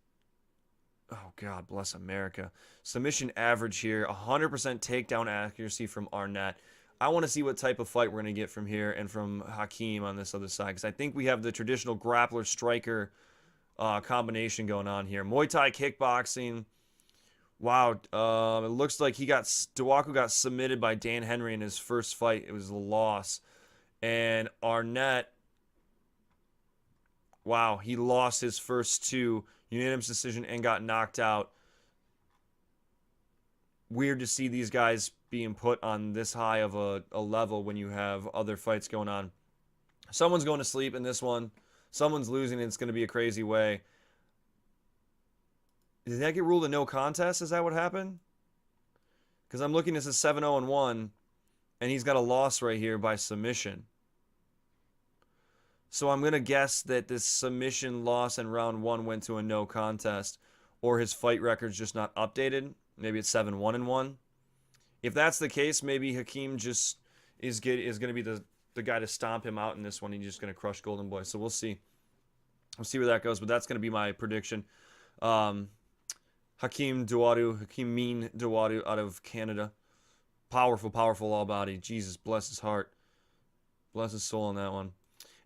oh God, bless America. Submission average here, 100% takedown accuracy from Arnett. I want to see what type of fight we're going to get from here and from Hakeem on this other side, because I think we have the traditional grappler-striker combination going on here. Muay Thai kickboxing. Wow, it looks like Duwadu got submitted by Dan Henry in his first fight. It was a loss. And Arnett, wow, he lost his first 2, unanimous decision, and got knocked out. Weird to see these guys being put on this high of a level when you have other fights going on. Someone's going to sleep in this one. Someone's losing, and it's going to be a crazy way. Did that get ruled a no contest? Is that what happened? Because I'm looking at this 7-0-1, and he's got a loss right here by submission. So I'm going to guess that this submission loss in round 1 went to a no contest, or his fight record's just not updated. Maybe it's 7-1-1. If that's the case, maybe Hakeem just is going to be the guy to stomp him out in this one. He's just going to crush Golden Boy. So we'll see. We'll see where that goes, but that's going to be my prediction. Hakeem Duwadu out of Canada. Powerful, powerful all body. Jesus, bless his heart. Bless his soul on that one.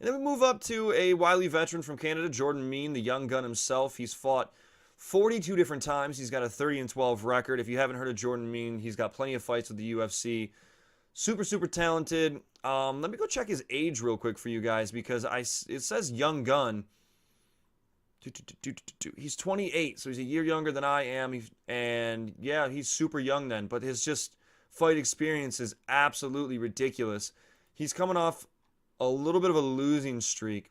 And then we move up to a wily veteran from Canada, Jordan Mean, the young gun himself. He's fought 42 different times. He's got a 30-12 record. If you haven't heard of Jordan Mean, he's got plenty of fights with the UFC. Super, super talented. Let me go check his age real quick for you guys because it says young gun. He's 28, so he's a year younger than I am. And yeah, he's super young then, but his just fight experience is absolutely ridiculous. He's coming off a little bit of a losing streak.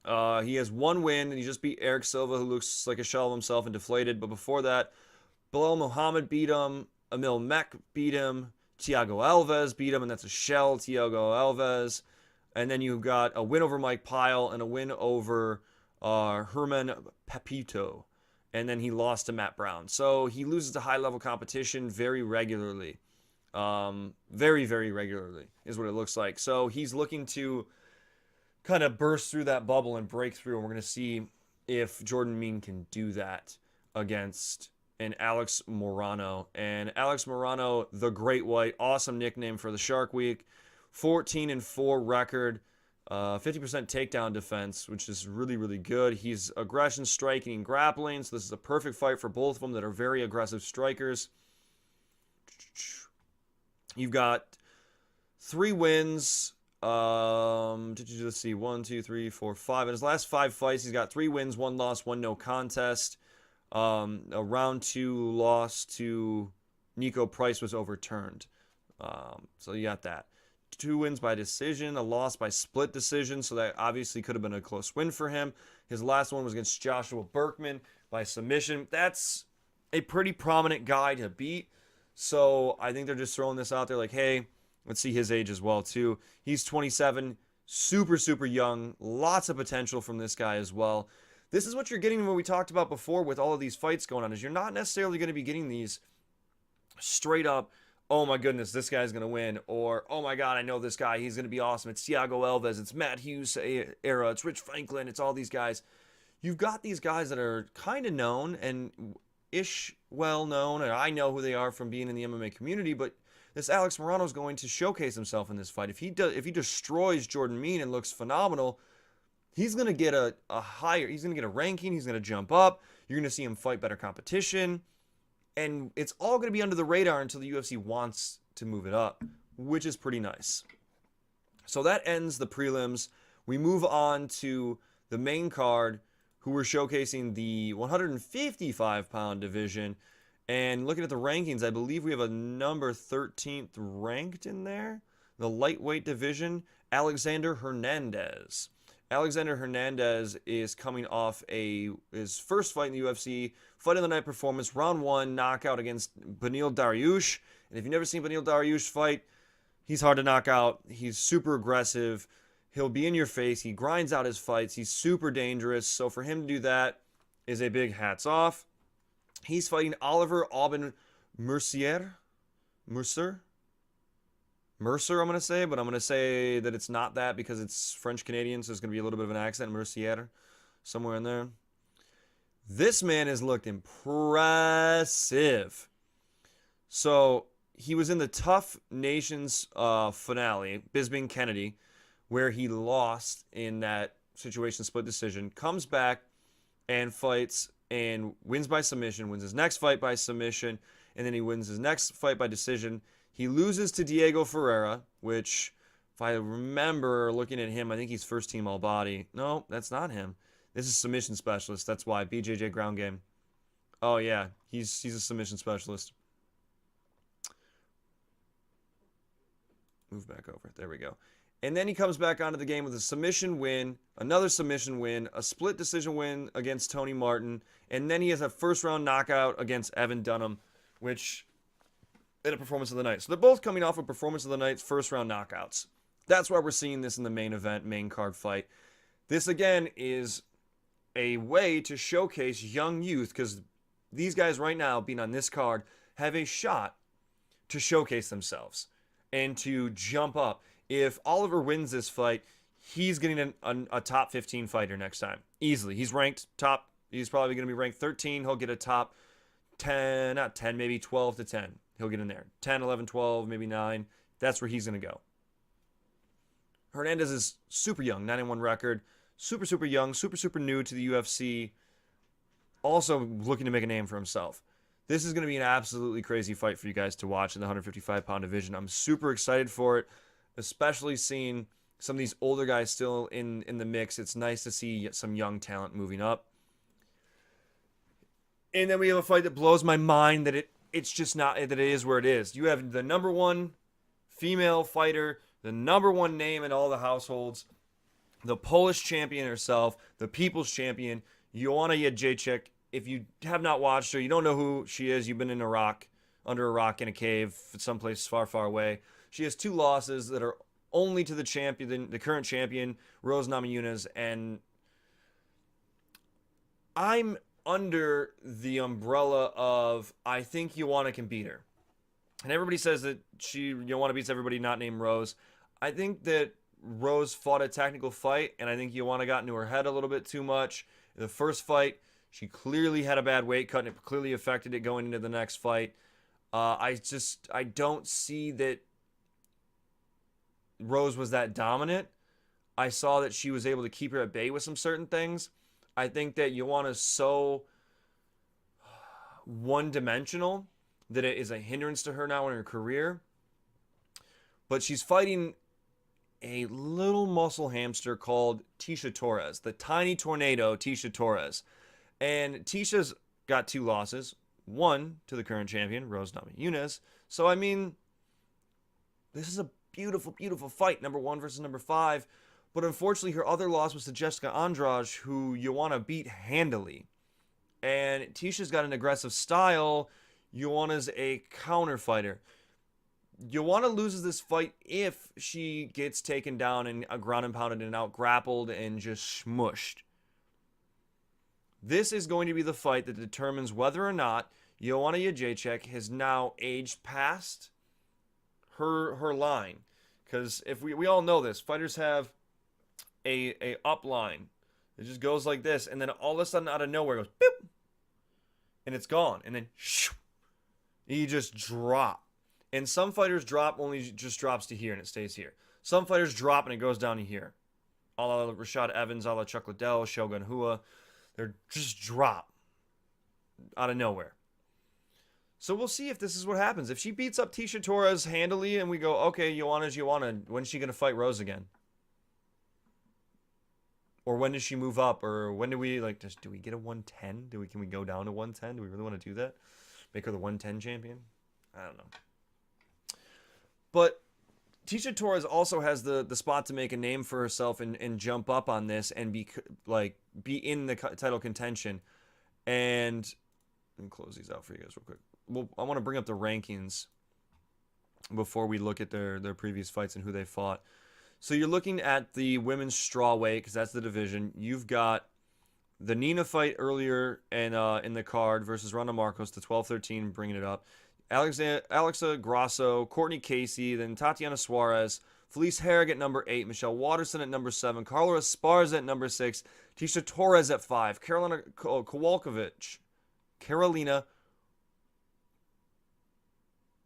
He has one win, and he just beat Eric Silva, who looks like a shell of himself and deflated. But before that, Bilal Muhammad beat him, Emil Mek beat him, Thiago Alves beat him, and that's a shell, Thiago Alves. And then you've got a win over Mike Pyle and a win over Herman Pepito. And then he lost to Matt Brown. So he loses to high-level competition very regularly. Very, very regularly is what it looks like. So he's looking to kind of burst through that bubble and break through. And we're going to see if Jordan Mean can do that against an Alex Morano. And Alex Morano, the Great White, awesome nickname for the Shark Week. 14-4 record, 50% takedown defense, which is really, really good. He's aggression, striking, and grappling. So this is a perfect fight for both of them that are very aggressive strikers. You've got 3 wins. Let's see, 1, 2, 3, 4, 5. In his last 5 fights, he's got 3 wins, 1 loss, 1 no contest. A round 2 loss to Nico Price was overturned. So you got that. 2 wins by decision, a loss by split decision, so that obviously could have been a close win for him. His last one was against Joshua Berkman by submission. That's a pretty prominent guy to beat. So I think they're just throwing this out there like, hey, let's see his age as well, too. He's 27, super, super young. Lots of potential from this guy as well. This is what you're getting when we talked about before with all of these fights going on, is you're not necessarily going to be getting these straight up, oh my goodness, this guy's going to win, or oh my God, I know this guy, he's going to be awesome. It's Thiago Alves, it's Matt Hughes era, it's Rich Franklin, it's all these guys. You've got these guys that are kind of known and ish well known, and I know who they are from being in the MMA community, but this Alex Morano is going to showcase himself in this fight. If he destroys Jordan Mean and looks phenomenal, he's going to get a higher, he's going to get a ranking, he's going to jump up, you're going to see him fight better competition, and it's all going to be under the radar until the UFC wants to move it up, which is pretty nice. So that ends the prelims. We move on to the main card, who we're showcasing the 155-pound division. And looking at the rankings, I believe we have a number 13th ranked in there. The lightweight division, Alexander Hernandez. Alexander Hernandez is coming off his first fight in the UFC, fight of the night performance, round 1, knockout against Beneil Dariush. And if you've never seen Beneil Dariush fight, he's hard to knock out. He's super aggressive. He'll be in your face. He grinds out his fights. He's super dangerous. So for him to do that is a big hats off. He's fighting Oliver Aubin Mercier, I'm going to say, but I'm going to say that it's not that because it's French-Canadian, so there's going to be a little bit of an accent, Mercier, somewhere in there. This man has looked impressive. So he was in the Tough Nations finale, Bisbing Kennedy, where he lost in that situation split decision, comes back and fights and wins by submission, wins his next fight by submission, and then he wins his next fight by decision. He loses to Diego Ferreira, which, if I remember looking at him, I think he's first team all body. No, that's not him. This is submission specialist. That's why. BJJ ground game. Oh, yeah. He's a submission specialist. Move back over. There we go. And then he comes back onto the game with a submission win, another submission win, a split decision win against Tony Martin, and then he has a first-round knockout against Evan Dunham, which in a performance of the night. So they're both coming off of performance of the night's first-round knockouts. That's why we're seeing this in the main event, main card fight. This, again, is a way to showcase young youth, because these guys right now, being on this card, have a shot to showcase themselves and to jump up. If Oliver wins this fight, he's getting a top 15 fighter next time. Easily. He's ranked top. He's probably going to be ranked 13. He'll get a top 10, not 10, maybe 12 to 10. He'll get in there. 10, 11, 12, maybe 9. That's where he's going to go. Hernandez is super young, 9-1 record. Super, super young, super, super new to the UFC. Also looking to make a name for himself. This is going to be an absolutely crazy fight for you guys to watch in the 155-pound division. I'm super excited for it, especially seeing some of these older guys still in the mix. It's nice to see some young talent moving up. And then we have a fight that blows my mind that it's just not, that it is where it is. You have the number one female fighter, the number one name in all the households, the Polish champion herself, the people's champion, Joanna Jędrzejczyk. If you have not watched her, you don't know who she is, you've been in Iraq, under a rock in a cave, someplace far, far away. She has 2 losses that are only to the champion, the current champion, Rose Namajunas, and I'm under the umbrella of I think Joanna can beat her. And everybody says that Joanna beats everybody not named Rose. I think that Rose fought a technical fight, and I think Joanna got into her head a little bit too much. In the first fight, she clearly had a bad weight cut, and it clearly affected it going into the next fight. I don't see that Rose was that dominant. I saw that she was able to keep her at bay with some certain things. I think that Joanna's so one-dimensional that it is a hindrance to her now in her career. But she's fighting a little muscle hamster called Tecia Torres, the tiny tornado Tecia Torres. And Ticia's got 2 losses, 1 to the current champion, Rose Namajunas. So, I mean, this is a beautiful, beautiful fight, number 1 versus number 5. But unfortunately, her other loss was to Jessica Andrade, who Joanna beat handily. And Ticia's got an aggressive style. Joanna's a counter fighter. Joanna loses this fight if she gets taken down and ground and pounded and out grappled and just smushed. This is going to be the fight that determines whether or not Joanna Jędrzejczyk has now aged past her line. Because if we all know this, fighters have a up line. It just goes like this, and then all of a sudden out of nowhere it goes boop, and it's gone, and then shoo, you just drop. And some fighters drop only just drops to here and it stays here. Some fighters drop and it goes down to here. A la Rashad Evans, a la Chuck Liddell, Shogun Rua. They're just drop out of nowhere. So we'll see if this is what happens. If she beats up Tecia Torres handily and we go, okay, Joanna's Joanna, when's she going to fight Rose again? Or when does she move up? Or when do we, do we get a 110? Can we go down to 110? Do we really want to do that? Make her the 110 champion? I don't know. But Tecia Torres also has the spot to make a name for herself and jump up on this and be in the title contention. And let me close these out for you guys real quick. Well, I want to bring up the rankings before we look at their previous fights and who they fought. So you're looking at the women's strawweight because that's the division. You've got the Nina fight earlier in the card versus Ronda Marcos, the 12-13, bringing it up. Alexa Grasso, Courtney Casey, then Tatiana Suarez, Felice Herrig at number 8, Michelle Waterson at number 7, Carla Esparza at number 6, Tecia Torres at 5, Carolina Kowalkiewicz,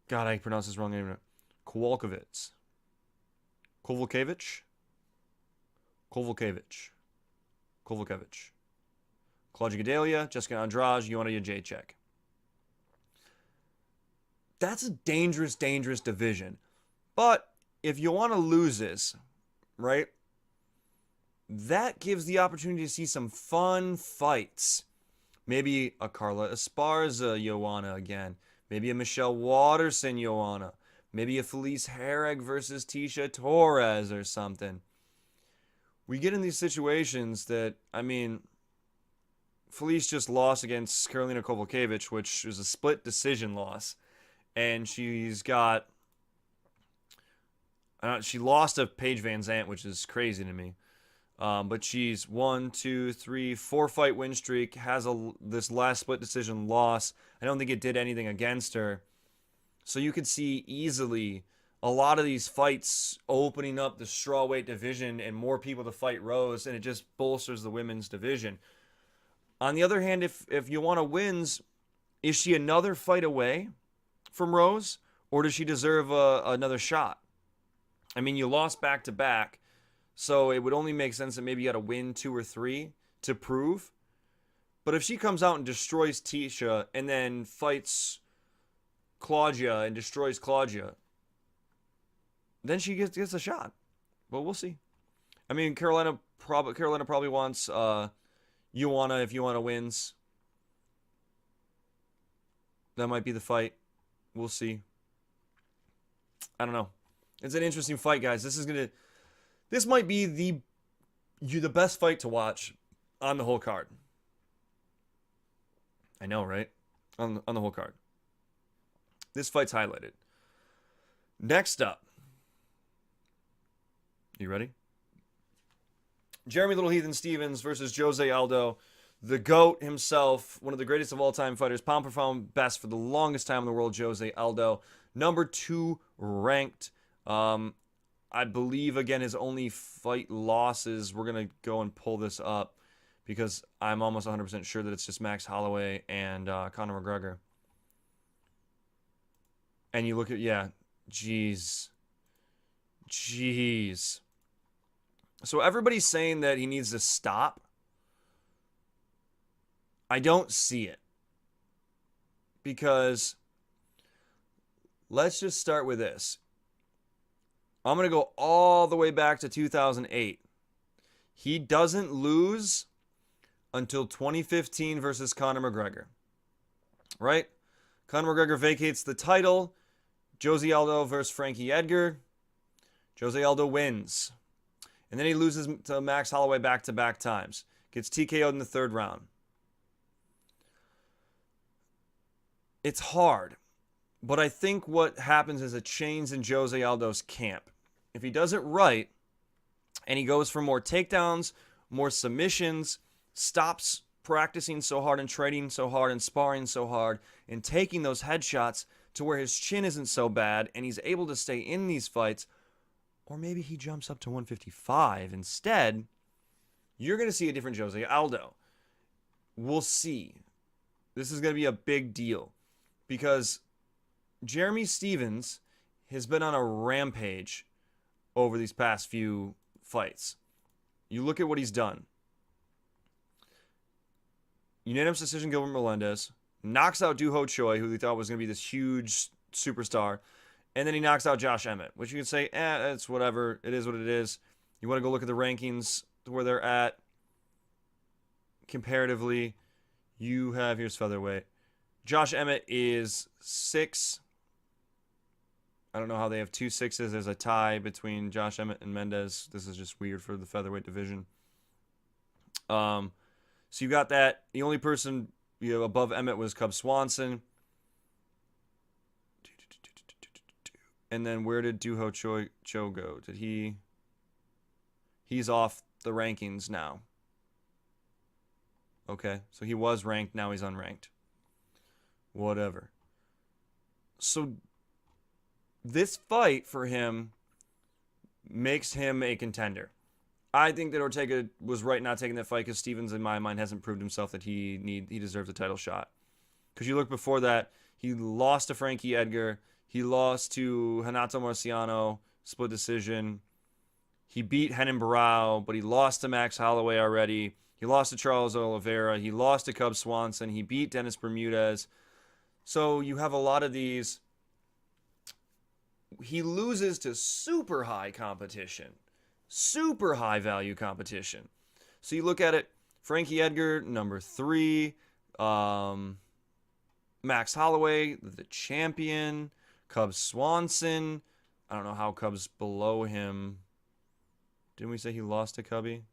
God, I pronounce this wrong name. Kowalkiewicz. Claudia Gadelha, Jessica Andrade, Joanna Jędrzejczyk. That's a dangerous, dangerous division. But if Joanna loses, right, that gives the opportunity to see some fun fights. Maybe a Carla Esparza Joanna again. Maybe a Michelle Waterson Joanna. Maybe a Felice Herrig versus Tecia Torres or something. We get in these situations that, Felice just lost against Karolina Kowalkiewicz, which was a split decision loss. And she lost to Paige Van Zant, which is crazy to me. But she's 4-fight win streak, has this last split decision loss. I don't think it did anything against her. So you could see easily a lot of these fights opening up the strawweight division and more people to fight Rose, and it just bolsters the women's division. On the other hand, if Joanna wins, Is she another fight away from Rose, or does she deserve another shot? I mean, you lost back-to-back, so it would only make sense that maybe you got to win 2 or 3 to prove. But if she comes out and destroys Tisha and then fights Claudia and destroys Claudia, then she gets a shot. But we'll see. I mean, Carolina probably wants Ioana if Ioana wins. That might be the fight. We'll see. I don't know. It's an interesting fight, guys. This might be the best fight to watch on the whole card. I know, right? On the whole card. This fight's highlighted. Next up. You ready? Jeremy Little Heathen Stevens versus Jose Aldo. The GOAT himself, one of the greatest of all time fighters, pound for pound best for the longest time in the world, Jose Aldo. Number 2 ranked. I believe, again, his only fight losses, we're going to go and pull this up because I'm almost 100% sure that it's just Max Holloway and Conor McGregor. And you look at, yeah, jeez. So everybody's saying that he needs to stop. I don't see it. Because let's just start with this. I'm going to go all the way back to 2008. He doesn't lose until 2015 versus Conor McGregor. Right? Conor McGregor vacates the title. Jose Aldo versus Frankie Edgar. Jose Aldo wins. And then he loses to Max Holloway back-to-back times. Gets TKO'd in the 3rd round. It's hard. But I think what happens is a change in Jose Aldo's camp. If he does it right, and he goes for more takedowns, more submissions, stops practicing so hard and training so hard and sparring so hard, and taking those headshots to where his chin isn't so bad, and he's able to stay in these fights, or maybe he jumps up to 155 instead, you're going to see a different Jose Aldo. We'll see. This is going to be a big deal because Jeremy Stevens has been on a rampage over these past few fights. You look at what he's done. Unanimous decision, Gilbert Melendez. Knocks out Doo Ho Choi, who they thought was going to be this huge superstar. And then he knocks out Josh Emmett, which you can say, it's whatever. It is what it is. You want to go look at the rankings to where they're at comparatively. Here's featherweight. Josh Emmett is 6. I don't know how they have 2 6s. There's a tie between Josh Emmett and Mendez. This is just weird for the featherweight division. So you got that. The only person above Emmett was Cub Swanson. And then where did Doo Ho Choi go? He's off the rankings now. Okay, so he was ranked, now he's unranked. Whatever. So this fight for him makes him a contender. I think that Ortega was right not taking that fight because Stevens, in my mind, hasn't proved himself that he deserves a title shot. Because you look before that, he lost to Frankie Edgar. He lost to Renato Marciano, split decision. He beat Renan Barao, but he lost to Max Holloway already. He lost to Charles Oliveira. He lost to Cub Swanson. He beat Dennis Bermudez. So you have a lot of these. He loses to super high competition. Super high value competition. So you look at it, Frankie Edgar, number 3. Max Holloway, the champion. Cub Swanson. I don't know how Cub's below him. Didn't we say he lost to Cubby?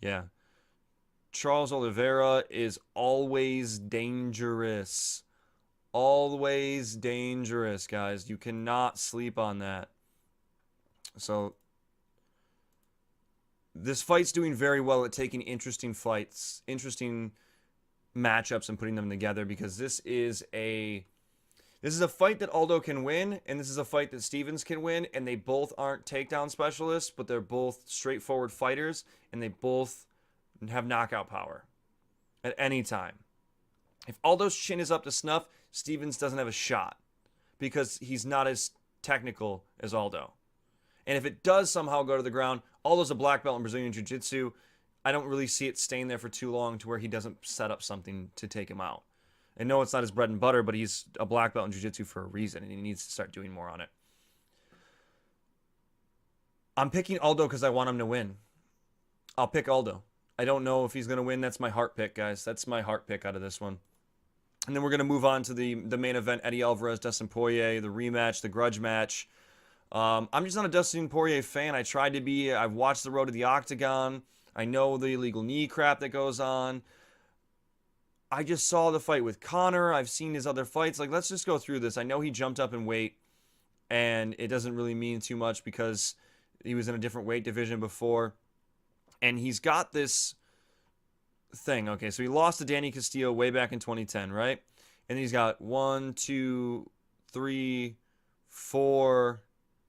Yeah. Charles Oliveira is always dangerous. Always dangerous, guys. You cannot sleep on that. So this fight's doing very well at taking interesting fights, interesting matchups, and putting them together because this is a fight that Aldo can win, and this is a fight that Stevens can win, and they both aren't takedown specialists, but they're both straightforward fighters, and they both have knockout power at any time. If Aldo's chin is up to snuff, Stephens doesn't have a shot because he's not as technical as Aldo. And if it does somehow go to the ground, Aldo's a black belt in Brazilian Jiu-Jitsu. I don't really see it staying there for too long to where he doesn't set up something to take him out. And no, it's not his bread and butter, but he's a black belt in Jiu-Jitsu for a reason, and he needs to start doing more on it. I'm picking Aldo because I want him to win. I'll pick Aldo. I don't know if he's going to win. That's my heart pick, guys. That's my heart pick out of this one. And then we're going to move on to the main event, Eddie Alvarez, Dustin Porier, the rematch, the grudge match. I'm just not a Dustin Porier fan. I tried to be. I've watched The Road to the Octagon. I know the illegal knee crap that goes on. I just saw the fight with Conor. I've seen his other fights. Like, let's just go through this. I know he jumped up in weight, and it doesn't really mean too much because he was in a different weight division before. And he's got this thing. Okay, so he lost to Danny Castillo way back in 2010, right? And he's got 1, 2, 3, 4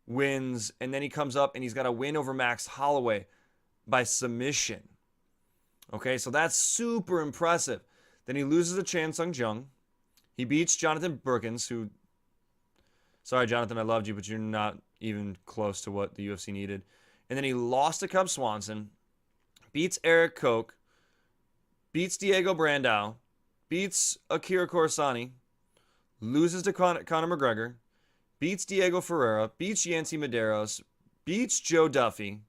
wins. And then he comes up and he's got a win over Max Holloway by submission. Okay, so that's super impressive. Then he loses to Chan Sung Jung. He beats Jonathan Burkins, who... Sorry, Jonathan, I loved you, but you're not even close to what the UFC needed. And then he lost to Cub Swanson. Beats Eric Koch. Beats Diego Brandao. Beats Akira Corsani. Loses to Conor McGregor. Beats Diego Ferreira. Beats Yancy Medeiros. Beats Joe Duffy.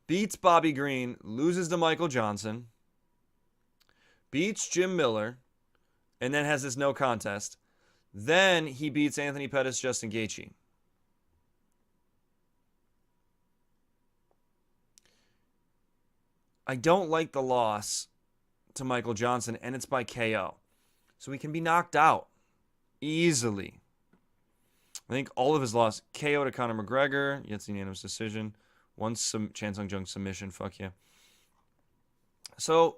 Beats Bobby Green. Loses to Michael Johnson. Beats Jim Miller, and then has this no contest. Then he beats Anthony Pettis, Justin Gaethje. I don't like the loss to Michael Johnson, and it's by KO. So he can be knocked out easily. I think all of his loss, KO to Conor McGregor, it's a unanimous decision. One Chan Sung Jung submission, fuck yeah. So...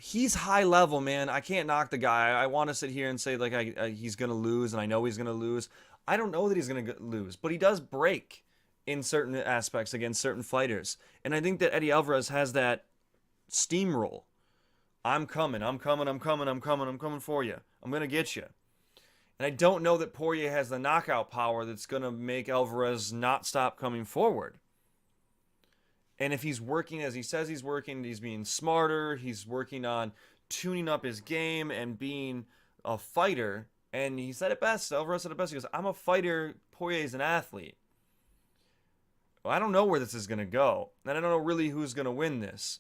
he's high level, man. I can't knock the guy. I want to sit here and say, like, he's going to lose, and I know he's going to lose. I don't know that he's going to lose, but he does break in certain aspects against certain fighters. And I think that Eddie Alvarez has that steamroll. I'm coming for you. I'm going to get you. And I don't know that Porier has the knockout power that's going to make Alvarez not stop coming forward. And if he's working as he says he's working, he's being smarter, he's working on tuning up his game and being a fighter. And he said it best, Alvarez said it best. He goes, I'm a fighter, Poirier's an athlete. Well, I don't know where this is going to go. And I don't know really who's going to win this.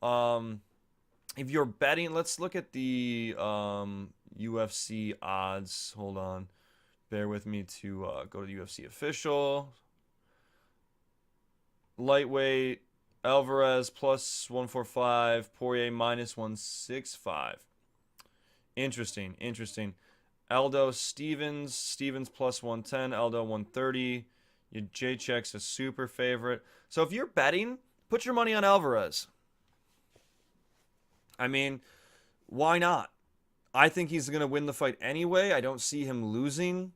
If you're betting, let's look at the UFC odds. Hold on. Bear with me to go to the UFC official. Lightweight, Alvarez plus 145, Porier minus 165. Interesting. Aldo Stephens plus 110, Aldo 130. Your J-Check's a super favorite. So if you're betting, put your money on Alvarez. I mean, why not? I think he's going to win the fight anyway. I don't see him losing.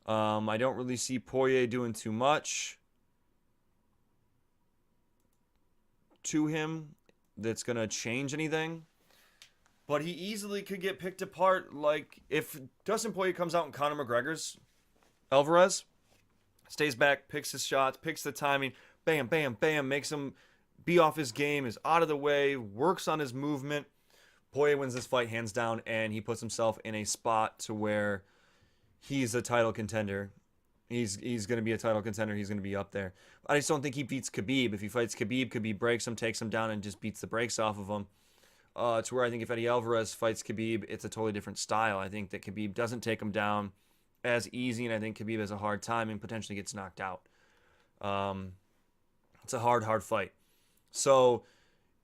I don't really see Porier doing too much to him that's going to change anything. But he easily could get picked apart. Like, if Dustin Poirier comes out and Conor McGregor's Alvarez, stays back, picks his shots, picks the timing, bam, bam, bam, makes him be off his game, is out of the way, works on his movement, Poirier wins this fight hands down, and he puts himself in a spot to where he's a title contender. He's going to be a title contender. He's going to be up there. I just don't think he beats Khabib. If he fights Khabib, Khabib breaks him, takes him down, and just beats the brakes off of him. To where I think if Eddie Alvarez fights Khabib, it's a totally different style. I think that Khabib doesn't take him down as easy, and I think Khabib has a hard time and potentially gets knocked out. It's a hard fight. So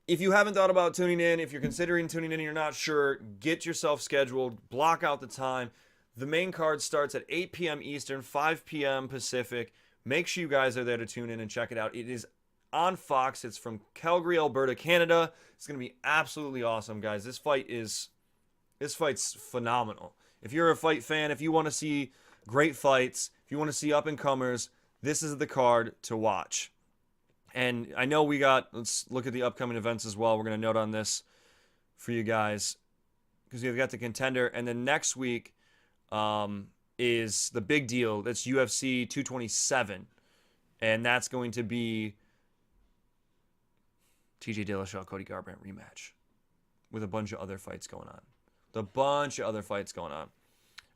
if you haven't thought about tuning in, if you're considering tuning in and you're not sure, get yourself scheduled, block out the time. The main card starts at 8 p.m. Eastern, 5 p.m. Pacific. Make sure you guys are there to tune in and check it out. It is on Fox. It's from Calgary, Alberta, Canada. It's going to be absolutely awesome, guys. This fight's phenomenal. If you're a fight fan, if you want to see great fights, if you want to see up-and-comers, this is the card to watch. And I know let's look at the upcoming events as well. We're going to note on this for you guys. because you've got the Contender, and then next week is the big deal. That's UFC 227, and that's going to be TJ Dillashaw, Cody Garbrandt rematch with a bunch of other fights going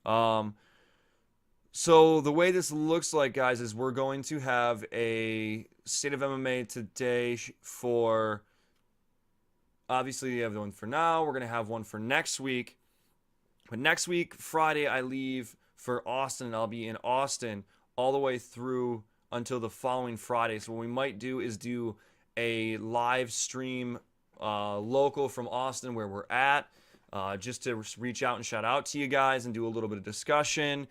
on. So the way this looks like, guys, is we're going to have a State of MMA today for, obviously you have the one for now. We're going to have one for next week. But next week, Friday, I leave for Austin, and I'll be in Austin all the way through until the following Friday. So what we might do is do a live stream local from Austin where we're at, just to reach out and shout out to you guys and do a little bit of discussion,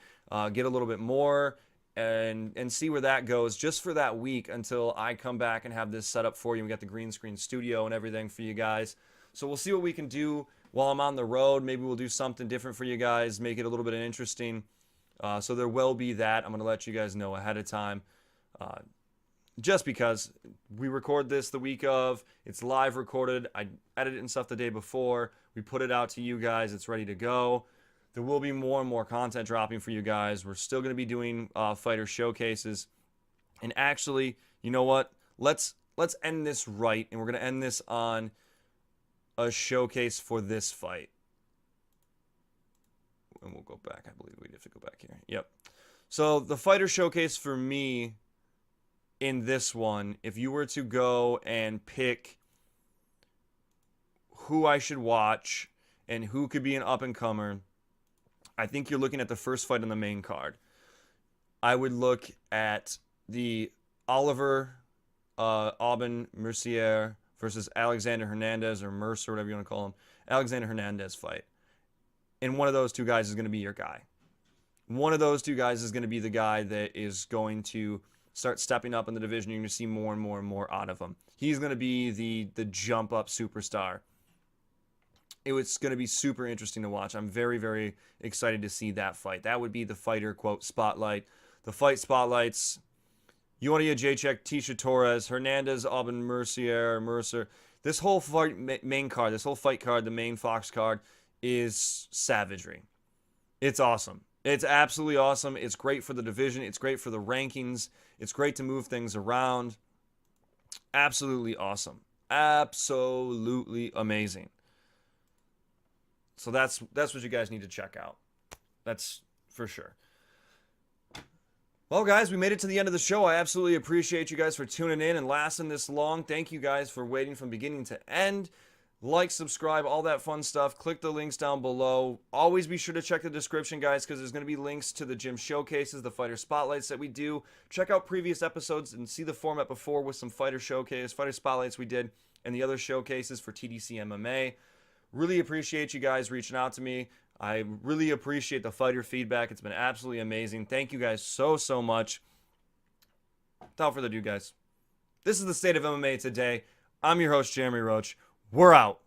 get a little bit more, and see where that goes just for that week until I come back and have this set up for you. We got the green screen studio and everything for you guys. So we'll see what we can do while I'm on the road. Maybe we'll do something different for you guys, make it a little bit interesting. So there will be that. I'm going to let you guys know ahead of time. Just because we record this the week of, it's live recorded. I edit it and stuff the day before. We put it out to you guys. It's ready to go. There will be more and more content dropping for you guys. We're still going to be doing fighter showcases. And actually, you know what? Let's end this right, and we're going to end this on a showcase for this fight. And we'll go back. I believe we have to go back here. Yep. So the fighter showcase for me in this one, if you were to go and pick who I should watch and who could be an up-and-comer, I think you're looking at the first fight on the main card. I would look at the Oliver Aubin Mercier versus Alexander Hernandez, or Mercer, whatever you want to call him, Alexander Hernandez fight. And one of those two guys is going to be your guy. One of those two guys is going to be the guy that is going to start stepping up in the division. You're going to see more and more and more out of him. He's going to be the jump-up superstar. It's going to be super interesting to watch. I'm very, very excited to see that fight. That would be the fighter, quote, spotlight. The fight spotlights: Joanna Jacek, Tisha Torres, Hernandez, Aubin Mercer. This whole fight main card, this whole fight card, the main Fox card, is savagery. It's awesome. It's absolutely awesome. It's great for the division. It's great for the rankings. It's great to move things around. Absolutely awesome. Absolutely amazing. So that's what you guys need to check out. That's for sure. Well, guys, we made it to the end of the show. I absolutely appreciate you guys for tuning in and lasting this long. Thank you guys for waiting from beginning to end. Like, subscribe, all that fun stuff. Click the links down below. Always be sure to check the description, guys, because there's going to be links to the gym showcases, the fighter spotlights that we do. Check out previous episodes and see the format before with some fighter spotlights we did, and the other showcases for TDC MMA. Really appreciate you guys reaching out to me. I really appreciate the fighter feedback. It's been absolutely amazing. Thank you guys so, so much. Without further ado, guys, this is the State of MMA today. I'm your host, Jeremy Roach. We're out.